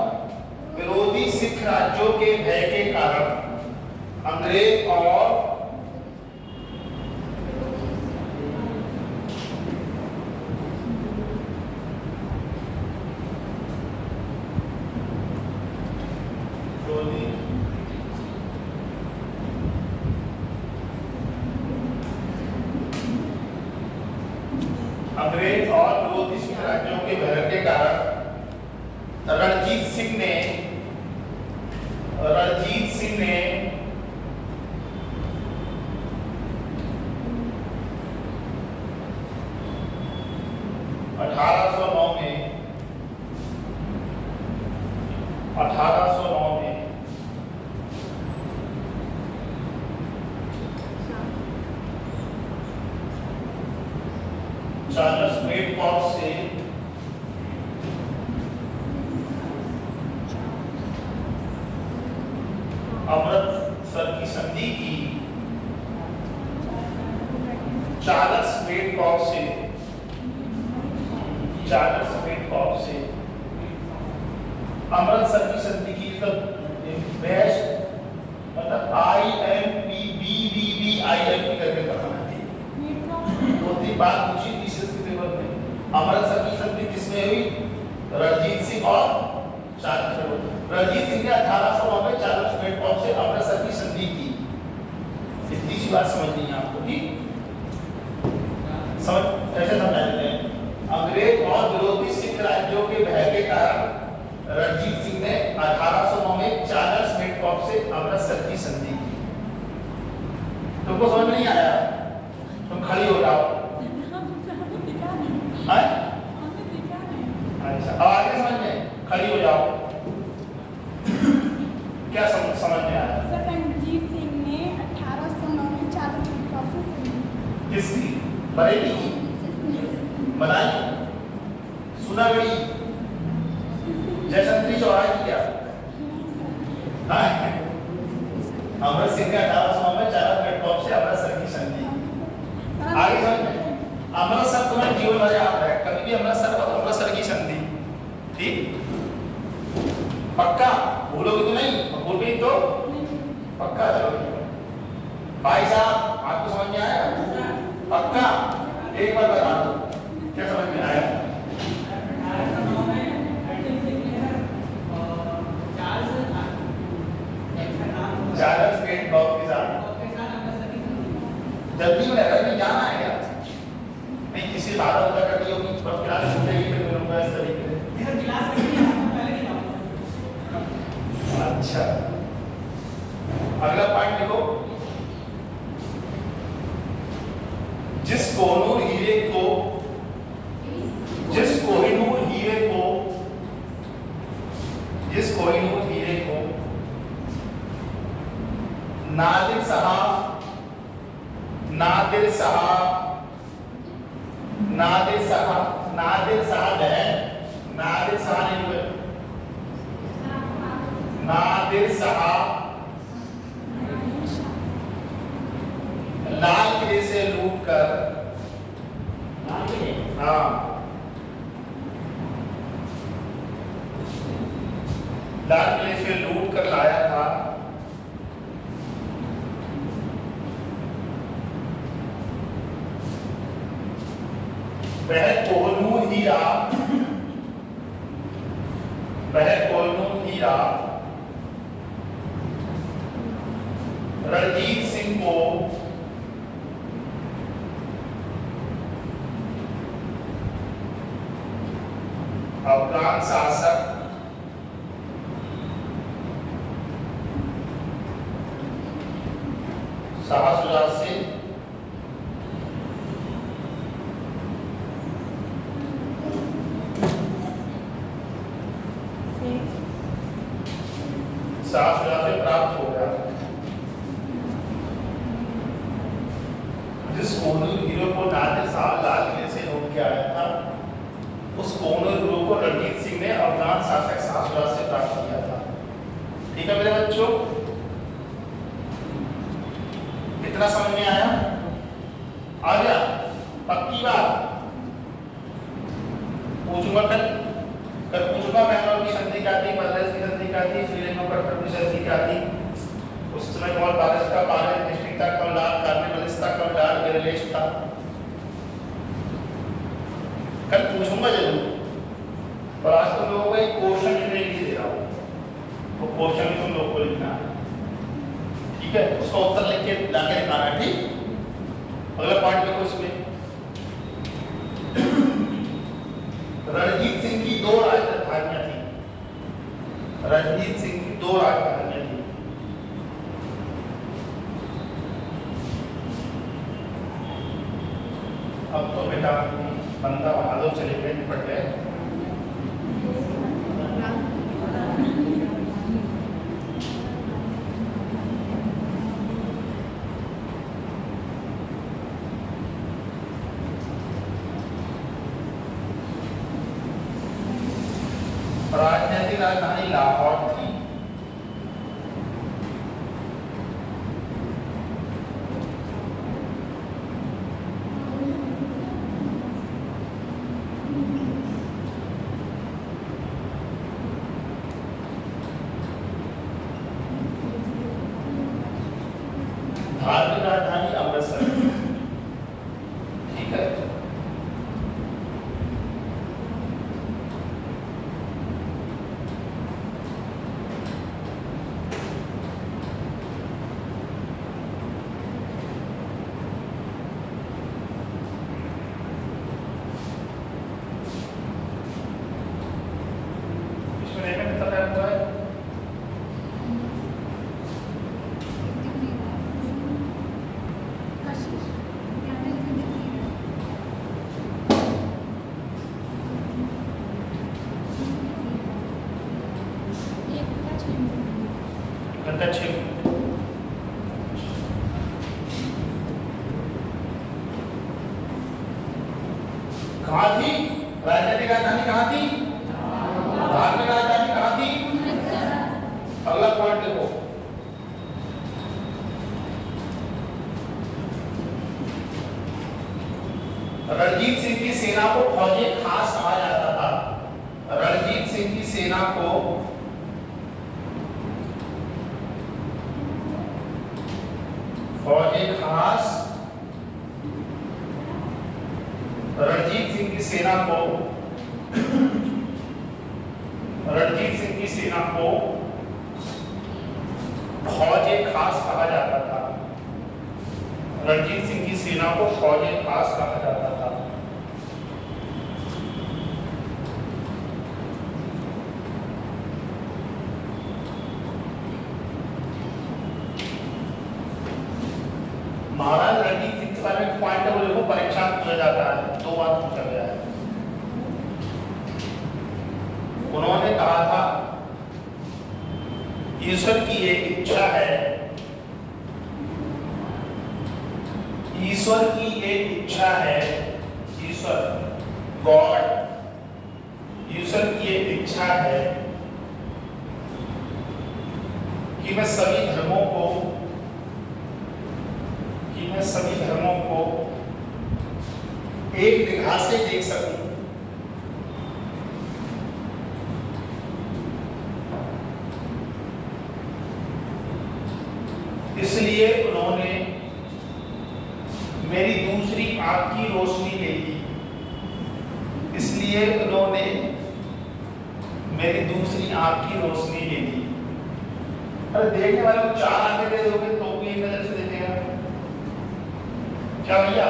विरोधी सिख राज्यों के भय के कारण, अंग्रेज और अंग्रेज और विरोधी सिख राज्यों के भय के कारण रणजीत सिंह ने 1809 में चार्ल्स मेडफोर्ड से अमृतसर की संधि की, चार्ल्स मेडफोर्ड से अमृतसर की संधि की बेस्ट मतलब IMPBBBIMP करके पढ़ना है। दो तीन बात पूछी पीसीएस के पेपर में। अमृतसर की संधि किसमें हुई? रणजीत सिंह और चार्ल्स बेंटॉप। रणजीत सिंह ने 1809 में चार्ल्स बेंटॉप से अमृतसर की संधि की। इतनी सी बात समझनी है आपको, ठीक? समझ कैसे समझा देते हैं? अंग्रेज और विरोधी सिख राज्यों के भय के कारण रणजीत सिंह ने 1809 में चार्ल्स बेंटॉप से अमृतसर की संधि की। तुमको समझ में नहीं आया? तुम खड़ी हो जाओ। अच्छा, अब आगे समझ में? खड़ी हो जाओ। क्या समझ में आया? सर रणजीत सिंह ने 1809 में चार्ल्स बेंटॉप से संधि की। किसकी? बरेली की? बनाई? सुनागढ़ी? जयशंकरी चौराहे की? क्या अमृत सिंह ने 1809 में चार्ल्स बेंटॉप से अमृतसर की संधि। आगे समझ में? अमृतसर तुम्हारे जीवन भर याद है, कभी भी अमृतसर की संधि, ठीक? पक्का? भूलोगी तो नहीं? भूल गई तो पक्का? चलो भाई साहब आपको समझ में आया? पक्का? एक बार बता दो क्या समझ में आया? चार्ल्स बेंटॉप के साथ जल्दी में रहकर में जाना है क्या? नहीं किसी बात होता करती होगी पर क्लास छूटेगी फिर मिलूंगा इस तरीके से। अच्छा, अगला पॉइंट देखो। जिस कोहिनूर हीरे को नादिर साहब लाल किले से लूट कर लाया था। वह कोहिनूर हीरा रणजीत सिंह को अफगान शासक शाहशुजा से प्राप्त हो गया। जिस कोहिनूर हीरो को नादिर साहब लाल किले से लूट के आया था, उस कोहिनूर हीरो को रणजीत सिंह ने अफगान शासक शाहशुजा से प्राप्त किया था। ठीक है मेरे बच्चों, कितना समझ में आया? आ गया? पक्की बात? पूछूंगा कल पूछूंगा मैंगलोर की संधि क्या थी, मद्रास की संधि क्या थी, श्रीरंगपट्टनम की संधि क्या थी, उस समय कौन भारत का भारत डिस्ट्रिक्ट था, कौन लाल कार्निवलिस था, कौन लाल गिरलेश था। कल पूछूंगा जरूर। और आज तुम लोगों को एक क्वेश्चन लिखने के लिए दे रहा हूँ, वो क्वेश्चन भी तुम लोगों को लिखना है, ठीक है? उसका उत्तर लिख के लाके दिखाना है, ठीक? अगला पॉइंट देखो इसमें। रणजीत सिंह की दो राजधानियां थी। अब तो बेटा बंदा बहादुर चले गए, निपट गए। राजनीतिक राजधानी लाहौर थी। घंटा 6 मिनट। कहाँ थी राजनीतिक राजधानी? कहाँ थी? धार्मिक राजधानी कहाँ थी? अगला पॉइंट देखो, रणजीत सिंह की सेना को फौजे खास कहा जाता था। रणजीत सिंह की सेना को फौजे खास, रणजीत सिंह की सेना को, रणजीत सिंह की सेना को फौजे खास कहा जाता था। रणजीत सिंह की सेना को फौजे खास कहा जाता था। महाराज रणजीत सिंह के बारे में पॉइंट है, वो परीक्षा में पूछा जाता है, 2 बार पूछा गया है। उन्होंने कहा था ईश्वर की एक इच्छा है, ईश्वर की एक इच्छा है, ईश्वर गॉड, ईश्वर की एक इच्छा है कि मैं सभी धर्मों को एक निगाह से देख सकूं। इसलिए उन्होंने मेरी दूसरी आंख की रोशनी ले ली, इसलिए उन्होंने मेरी दूसरी आंख की रोशनी ले ली। अरे देखने वाले को 4 आंखें दे दोगे तो भी एक नजर से देखेगा क्या भैया?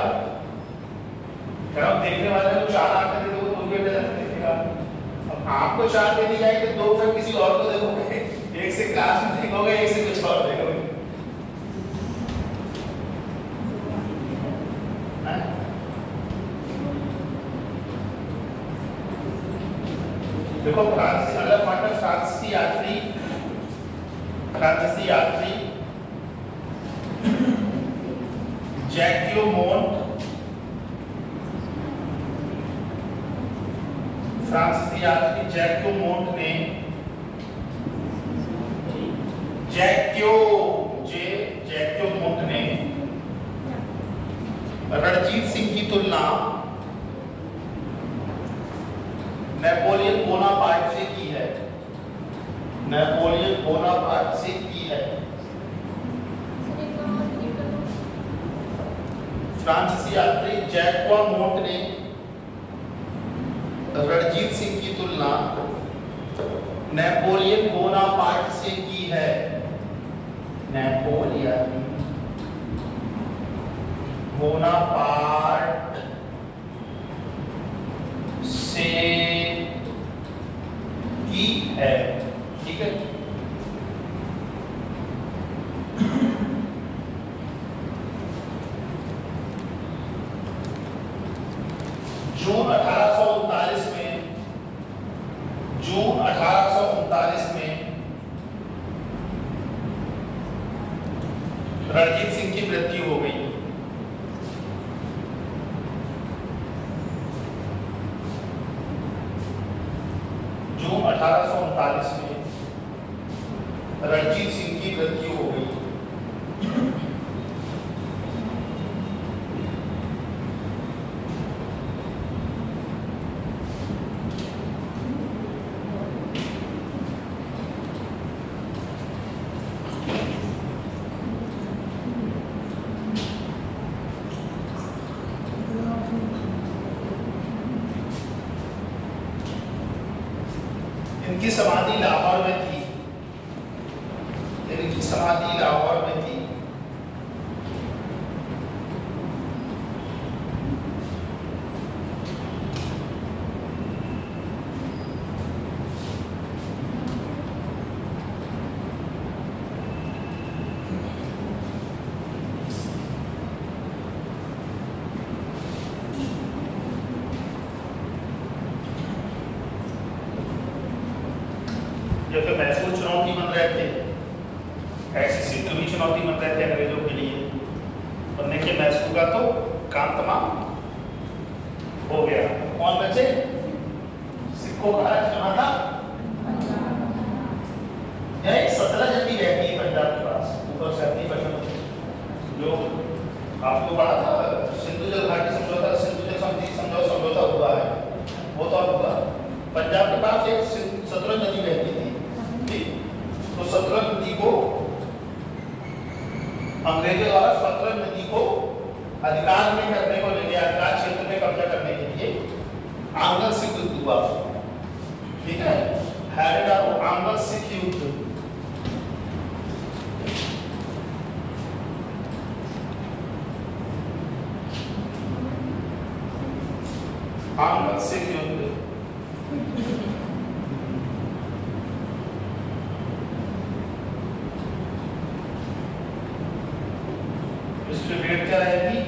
देखने वाले को 4 आंखें दे दोगे तो भी एक नजर से देखेगा। अब आपको 4 दे दी जाए तो 2 फिर किसी और को देखोगे, एक से क्लास में देखोगे, एक से कुछ और देखोगे। देखो फ्रांस, अगला पॉइंट है फ्रांसीसी यात्री जैक्यू मोंट, फ्रांसीसी यात्री जैक्यू मोंट ने जैक्यू मोंट ने रणजीत सिंह की तुलना नेपोलियन बोनापार्ट से की है, नेपोलियन बोनापार्ट से की है। फ्रांसीसी यात्री जैक्वा मोंट ने रणजीत सिंह की तुलना नेपोलियन बोनापार्ट से की है, नेपोलियन बोनापार्ट से की है। ठीक है, जून 1839 में रणजीत सिंह की मृत्यु हो गई। जून 1839 में रणजीत सिंह की मृत्यु हो गई। इनकी समाधि लाहौर में थी, इनकी समाधि लाहौर में थी। जैसे महसूस चुनौती बन रहे थे, ऐसी सिद्ध भी चुनौती बन रहे थे अंग्रेजों के लिए। बनने के मैसूर का तो काम तमाम हो गया। कौन बचे? सिखों का राज कहाँ था? यह 17 जल्दी रहती है पंजाब के पास, ऊपर से 30% जो आपको पढ़ा था सिंधु जल घाटी समझौता, सिंधु जल संधि समझौता हुआ है, वो तो अब हुआ। पंजाब के पास एक सतलज नदी रहती थी, ठीक? तो सतलज नदी को अंग्रेजों द्वारा सतलज नदी को अधिकार में करने को लेकर, अधिकार क्षेत्र में कब्जा करने के लिए आंग्ल सिख युद्ध हुआ, ठीक है? हेडेड ऑफ आंग्ल सिख युद्ध। आंग्ल सिख युद्ध इसमें डेट क्या रहेगी?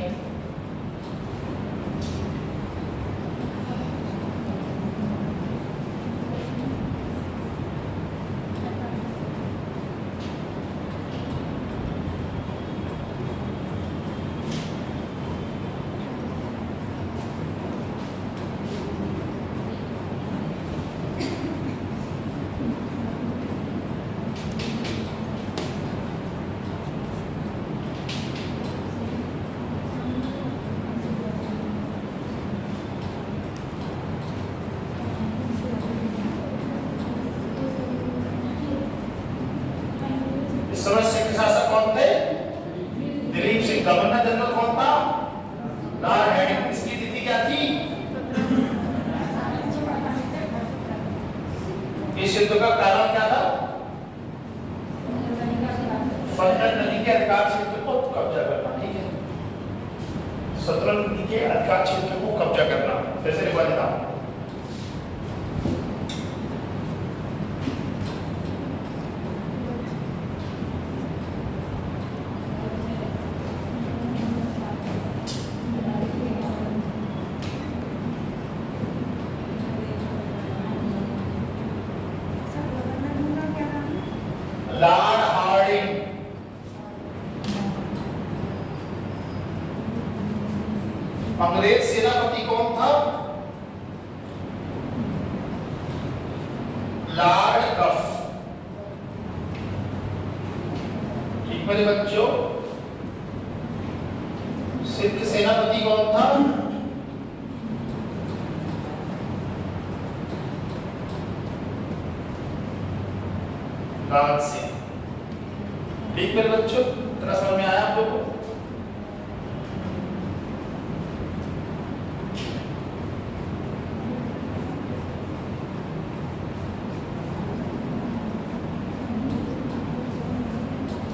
इस समय सिख शासक कौन थे? दिलीप सिंह। गवर्नर जनरल कौन था? Lord heading. इसकी तिथि क्या थी? इस युद्ध का कारण क्या था? सतलज नदी के अधिकार क्षेत्र को कब्जा करना, ठीक है? सतलज नदी के अधिकार क्षेत्र को कब्जा करना। कैसे लिखवा देता हूं? Lord Hardinge. अंग्रेज सेनापति कौन था? Lord Gough. ठीक मेरे बच्चों, सिख सेनापति कौन था? राज सिंह। ठीक मेरे बच्चों, इतना समझ में आया आप लोगों को?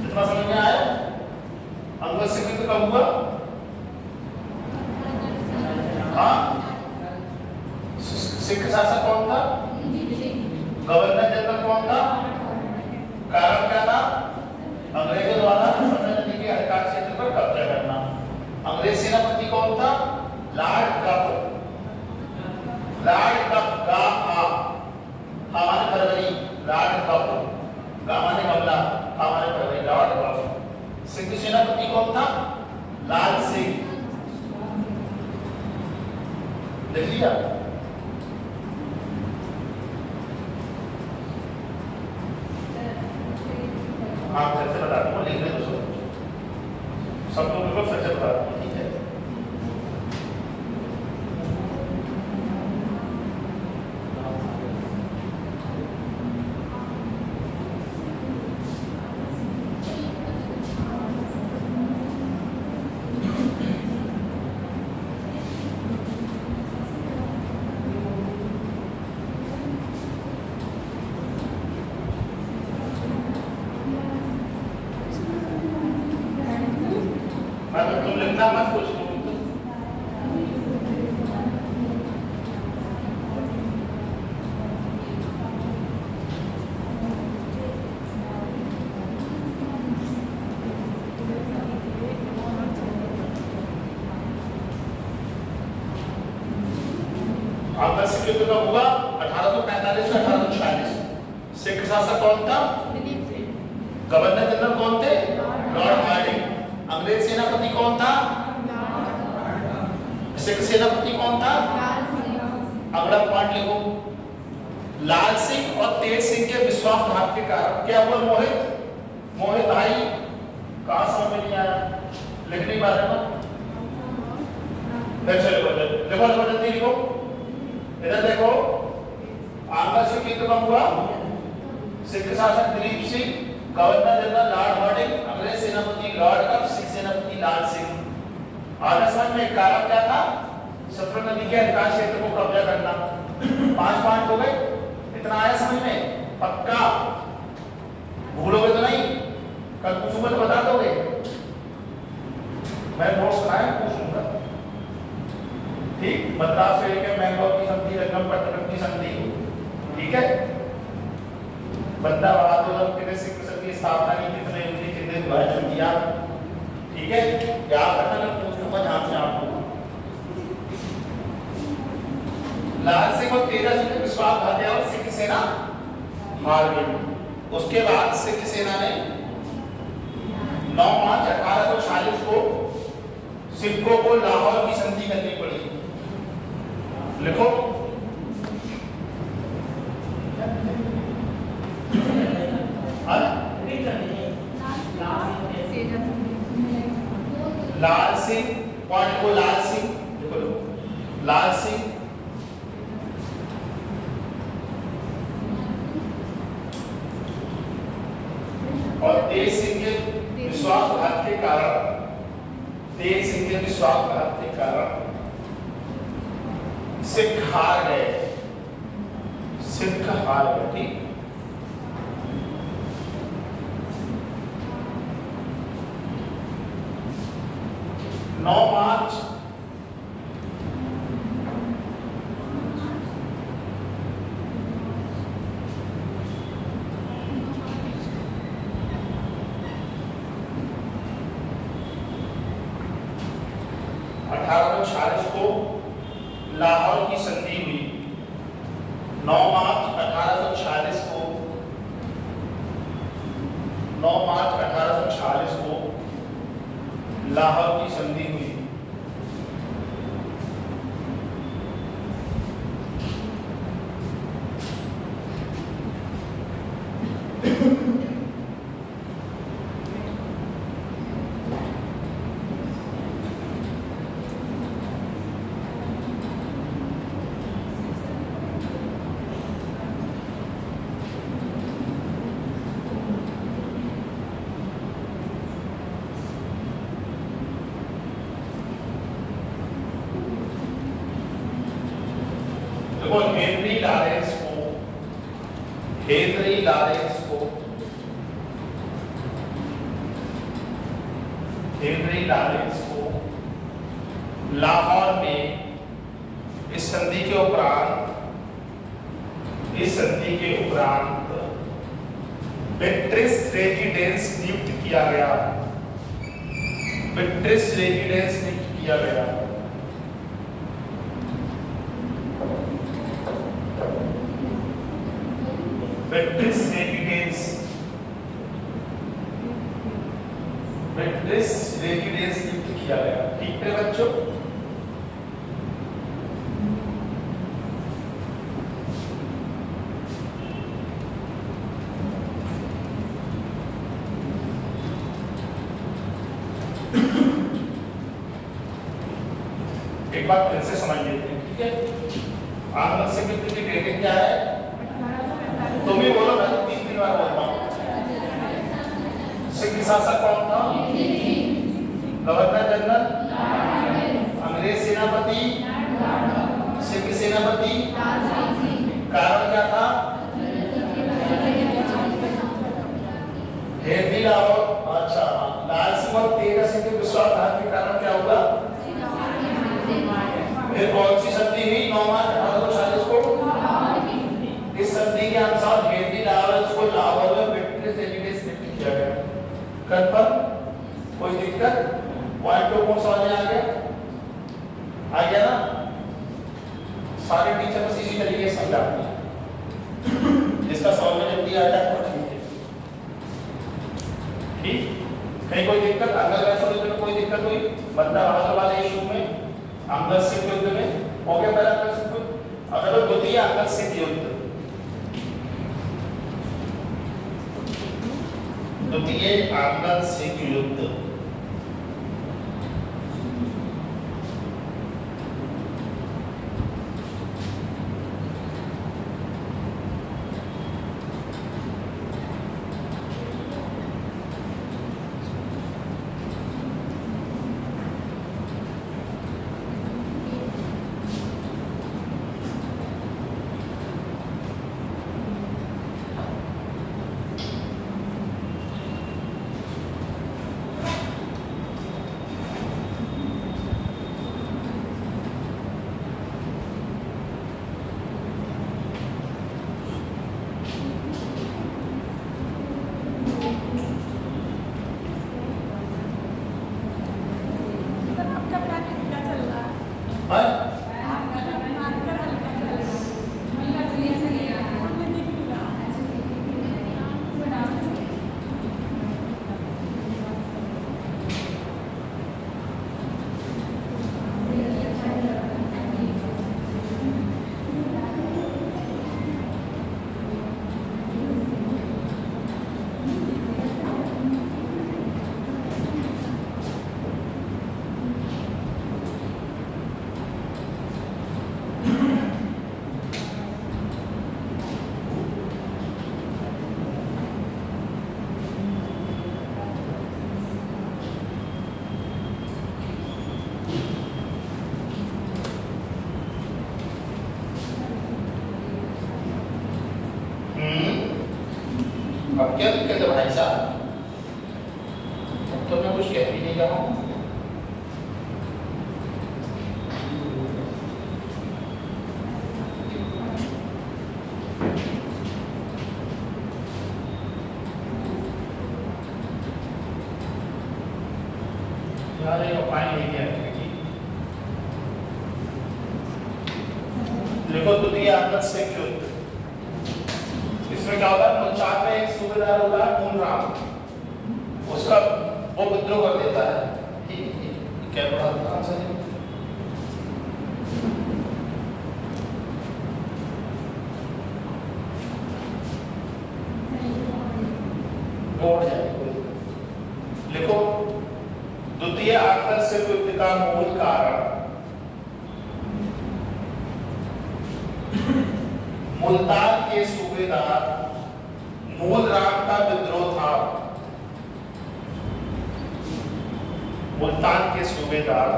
इतना समझ में आया? अंग्रेज सिख युद्ध कब हुआ? हाँ, सिख शासक कौन था? गवर्नर जनरल कौन था? कारण क्या था? अंग्रेजों द्वारा सतलज नदी के अधिकार क्षेत्र पर कब्जा करना। अंग्रेज सेनापति कौन था? लॉर्ड कफ। लॉर्ड कफ का हमारे फरवरी, लॉर्ड कफ का माने कमला, हमारे फरवरी, लॉर्ड कफ। सिख सेनापति कौन था? लाल सिंह। देख लिया? आप फिर से बता दूंगा, लिखने तो सब लोगों को फिर से बता दूंगा, ठीक है? तुम लिखना मत कुछ। आपका सिख युद्ध कब हुआ? 1845 से 1846। सिख शासक कौन था? दिलीप सिंह। गवर्नर जनरल कौन थे? Lord Hardinge. अंग्रेज सेनापति कौन था? सिख सेनापति कौन था? अगला पॉइंट लिखो। लाल सिंह और तेज सिंह के विश्वासघात के कारण क्या हुआ? मोहित भाई कहां समझ में नहीं आया? लिख नहीं पा रहे ना? देखो जल्दी लिखो। इधर देखो, आंग्ल से युद्ध कब हुआ? सिख शासक Dilip Singh, governor general Lord Hardinge, अंग्रेज सेनापति लॉर्ड कप, सिख सेनापति लाल सिंह। और समझ में कारण क्या था? सतलज नदी के अधिकांश क्षेत्र को कब्जा करना। 5 पॉइंट हो गए। इतना आया समझ में? पक्का भूलोगे तो नहीं? कल पूछूंगा तो बता दोगे? मैं नोट्स बनाए पूछूंगा। ठीक, मद्रास से लेकर मैंगलोर की संधि, रंगमपट्टनम की संधि, ठीक है। बंदा बहादुर कितने सिख संघ की स्थापना की, कितने उनकी कितने विभाजन किया, ठीक है। याद रखना, मैं पूछूंगा ध्यान से आपको। लाल सिंह और तेजा सिंह ने विश्वासघात किया और सिख सेना हार गई। उसके बाद सिख सेना ने 9 मार्च 1846 को सिखों को लाहौर की संधि करनी पड़ी। लिखो। लाल सिंह, पॉइंट को लाल सिंह देखो, लाल सिंह और तेज सिंह के विश्वासघात के कारण, तेज सिंह के विश्वासघात के कारण सिख हार गए। सिख हार गए, ठीक। नौ मार्च 1846 को लाहौर की संधि हुई। 9 मार्च 1846 को 9 मार्च 1846 को लाहौर की संधि हुई। हेनरी लॉरेंस को लाहौर में इस संधि के उपरांत ब्रिटिश रेजिडेंस नियुक्त किया गया। ब्रिटिश रेजिडेंस नियुक्त किया गया। ब्रिटिश रेजिडेंस नियुक्त किया गया। ठीक है बच्चों, एक बात फिर से समझ लेते हैं, ठीक है। आंग्ल से मित्र की डेटिंग क्या है? तुम ही बोलो, मैं तो 3 बार बोलता हूँ। सिख शासक कौन था? गवर्नर जनरल, अंग्रेज सेनापति, सिख सेनापति। कारण क्या था? हेनरी लाहौर, अच्छा, लाल सिंह और तेजा सिंह के विश्वासघात के कारण क्या हुआ? फिर कौन सी संधि हुई? 9 मार्च 1846 को। इस संधि के अनुसार हेनरी लॉरेंस को लाहौर में ब्रिटिश रेजिडेंस नियुक्त किया गया। कंफर्म? कोई दिक्कत? पॉइंट को कौन समझ में आ गया? आ गया ना? सारे टीचर बस इसी तरीके से समझाते हैं। जिसका समझ में जल्दी आ जाए तो ठीक है। दिक्कत, अंगद वैश्य युद्ध में कोई दिक्कत हुई, मतलब आगे वाले इशू में अंगद सिख युद्ध में ओके पहला प्रश्न। अगर द्वितीय अंगद सिख युद्ध, द्वितीय अंगद सिख युद्ध अब क्या दिक्कत है भाई साहब? अब तो मैं कुछ कह भी नहीं रहा हूँ। देखो द्वितीय अंगद सिख युद्ध, इसमें क्या होता है, मुल्तान में एक सूबेदार होता है खूनराम, उसका वो विद्रोह कर देता है। क्या पढ़ा था आंसर? लिखो द्वितीय अंगद सिख युद्ध का मूल कारण मुल्तान के सूबेदार मूल राम का विद्रोह था। मुल्तान के सूबेदार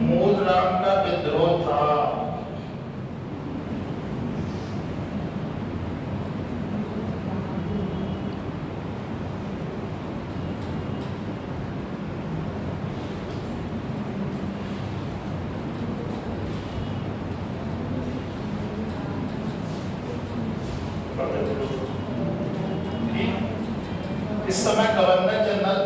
मूल राम का विद्रोह था। इस समय गवर्नर जनरल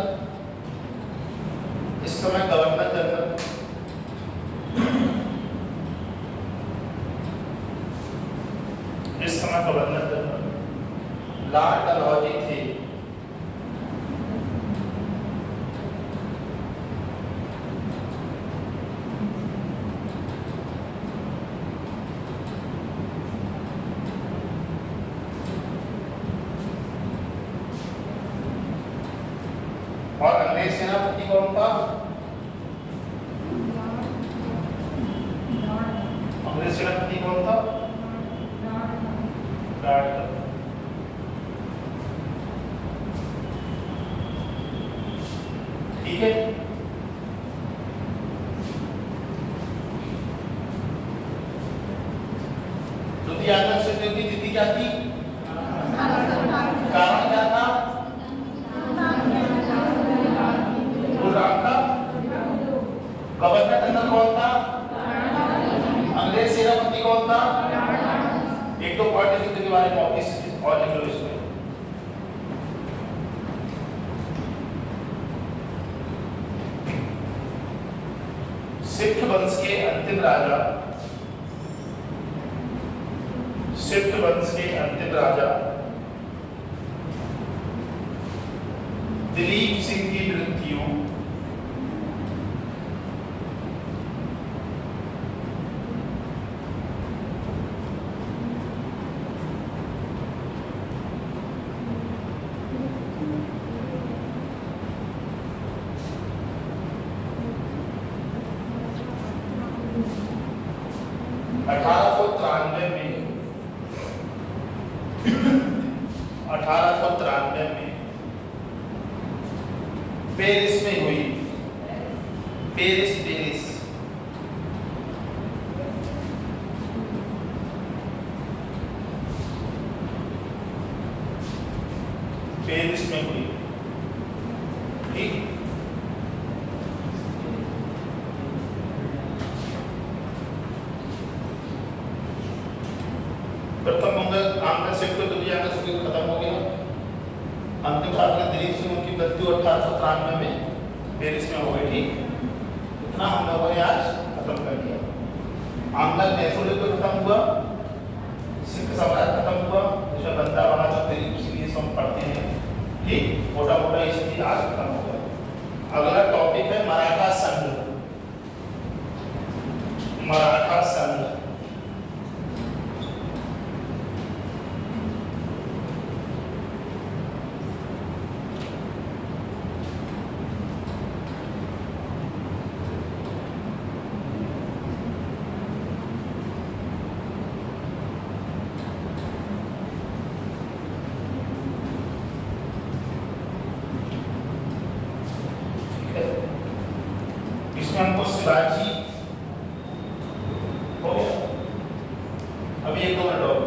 लॉर्ड डलहौजी थे। और अंग्रेज सेनापति कौन था? अंग्रेज सेनापति कौन था? लॉर्ड। ठीक है, द्वितीय अंगद सिख युद्ध की तिथि क्या थी? कारण क्या था? राम का गवर्नर जनरल कौन था? अंग्रेज सेनापति कौन था? एक दो पॉइंट युद्ध के बारे में और लिख लो इसमें। वंश के अंतिम राजा, सिप्त वंश के अंतिम राजा दिलीप सिंह की मृत्यु में पेरिस में हुई। पेरिस पेरिस में हुई। ठीक, प्रथम आंग्ल से द्वितीय आंग्ल से खत्म हो गया। अंतिम शासक दिलीप सिंह उनकी मृत्यु 1893 में पेरिस में हो गई। ठीक, इतना हम लोगों ने आज खत्म कर दिया। आंग्ल नेपोलियन खत्म हुआ, सिख साम्राज्य खत्म हुआ, जिसमें बंदा बना था दिलीप सिंह, ये सब पढ़ते हैं। ठीक, मोटा मोटा इसलिए आज खत्म हो गया। अगला टॉपिक है मराठा संघ। मराठा संघ हमको शिवाजी हो गया। अभी एक दो मिनट और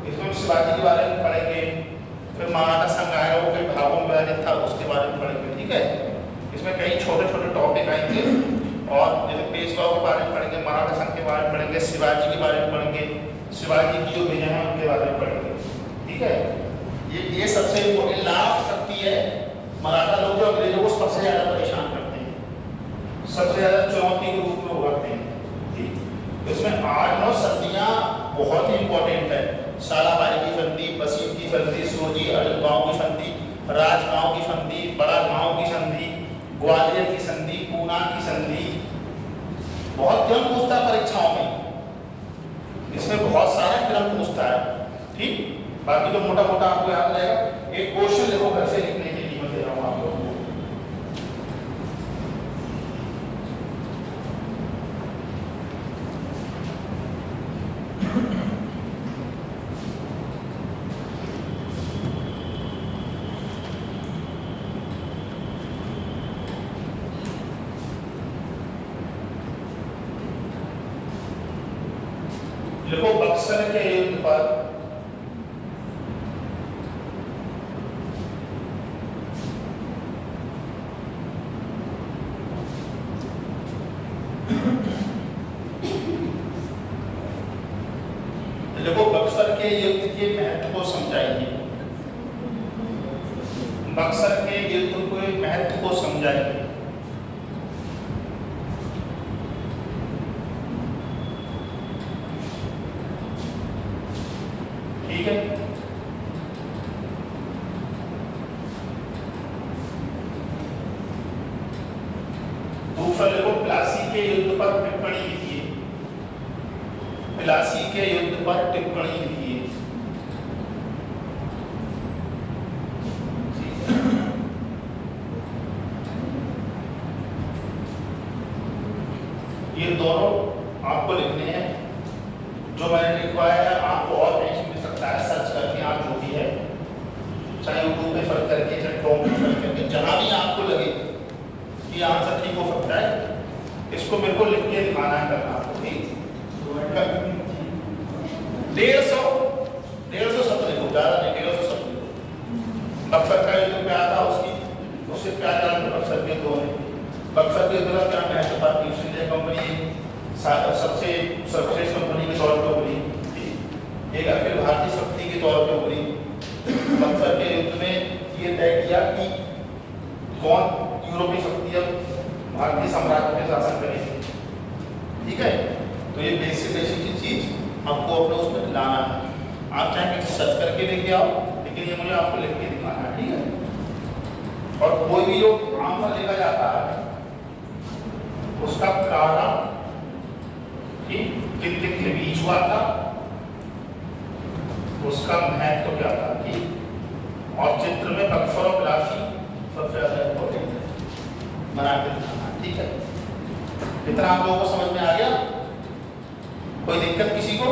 इसमें हम शिवाजी के बारे में पढ़ेंगे, फिर मराठा संघ आएगा, वो कई भागों में विभाजित था, उसके बारे में पढ़ेंगे। ठीक है, इसमें कई छोटे छोटे टॉपिक आएंगे और जैसे पेशवाओं के बारे में पढ़ेंगे, मराठा संघ के बारे में पढ़ेंगे, शिवाजी के बारे में पढ़ेंगे, शिवाजी की जो विजय है उनके बारे में पढ़ेंगे। ठीक है, ये सबसे इम्पोर्टेंट लास्ट शक्ति है। मराठा लोग जो अंग्रेजों को सबसे ज्यादा परेशान करते हैं, सबसे ज्यादा चुनौती के रूप में उभरते हैं। ठीक, इसमें 8-9 संधियां बहुत ही इंपॉर्टेंट है। सालाबारी की संधि, बसीम की संधि, सोजी अड़गांव की संधि, राजगांव की संधि, बड़ा गांव की संधि, ग्वालियर की संधि, पूना की संधि। बहुत क्रम पूछता है परीक्षाओं में, इसमें बहुत सारे क्रम पूछता है। ठीक, बाकी तो मोटा मोटा आपको याद रहेगा। एक क्वेश्चन लिखो घर से लिखने के लिए मैं दे रहा हूं आप लोगों को। देखो, बक्सर के युद्ध पर देखो, बक्सर के युद्ध के महत्व को समझाइए। बक्सर के युद्ध के महत्व को समझाइए। ठीक है, दूसरा देखो, प्लासी के युद्ध पर टिप्पणी लिखिए। प्लासी के युद्ध पर टिप्पणी लिखिए। ये दोनों आपको लिखने हैं। जो मैंने लिखवाया है आपको और कहीं मिल सकता है, सर्च करके आप जो भी है, चाहे यूट्यूब पे सर्च करके, चाहे क्रोम पे सर्च करके, जहां भी आपको लगे कि आंसर ठीक हो सकता है, इसको मेरे को लिख के दिखाना है करना आपको। ठीक, 150 शब्द लिखो, ज्यादा नहीं, 150 शब्द लिखो। बक्सर का युद्ध क्या था, उससे क्या जान बक्सर के दो हैं। बक्सर के युद्ध का क्या महत्व था? ईस्ट इंडिया कंपनी सबसे सर्वश्रेष्ठ कंपनी के तौर पर उभरी, एक अखिल भारतीय शक्ति के तौर पर उभरी। बक्सर के युद्ध में ये तय किया कि कौन यूरोपीय शक्ति अब भारतीय साम्राज्य में शासन करेगी। ठीक है, तो ये बेसिक बेसिक चीज आपको अपने उसमें लाना है। आप चाहे कहीं सर्च करके लेके आओ, लेकिन ये मुझे आपको लिख के दिखाना है, ठीक है। और कोई भी जो आंसर लिखा जाता है उसका कारण कितने के बीच हुआ था, उसका महत्व क्या था, ठीक। और चित्र में अक्षर और राशि सबसे ज्यादा इंपॉर्टेंट है, बना के दिखाना, ठीक है। इतना आप लोगों को समझ में आ गया? कोई दिक्कत किसी को?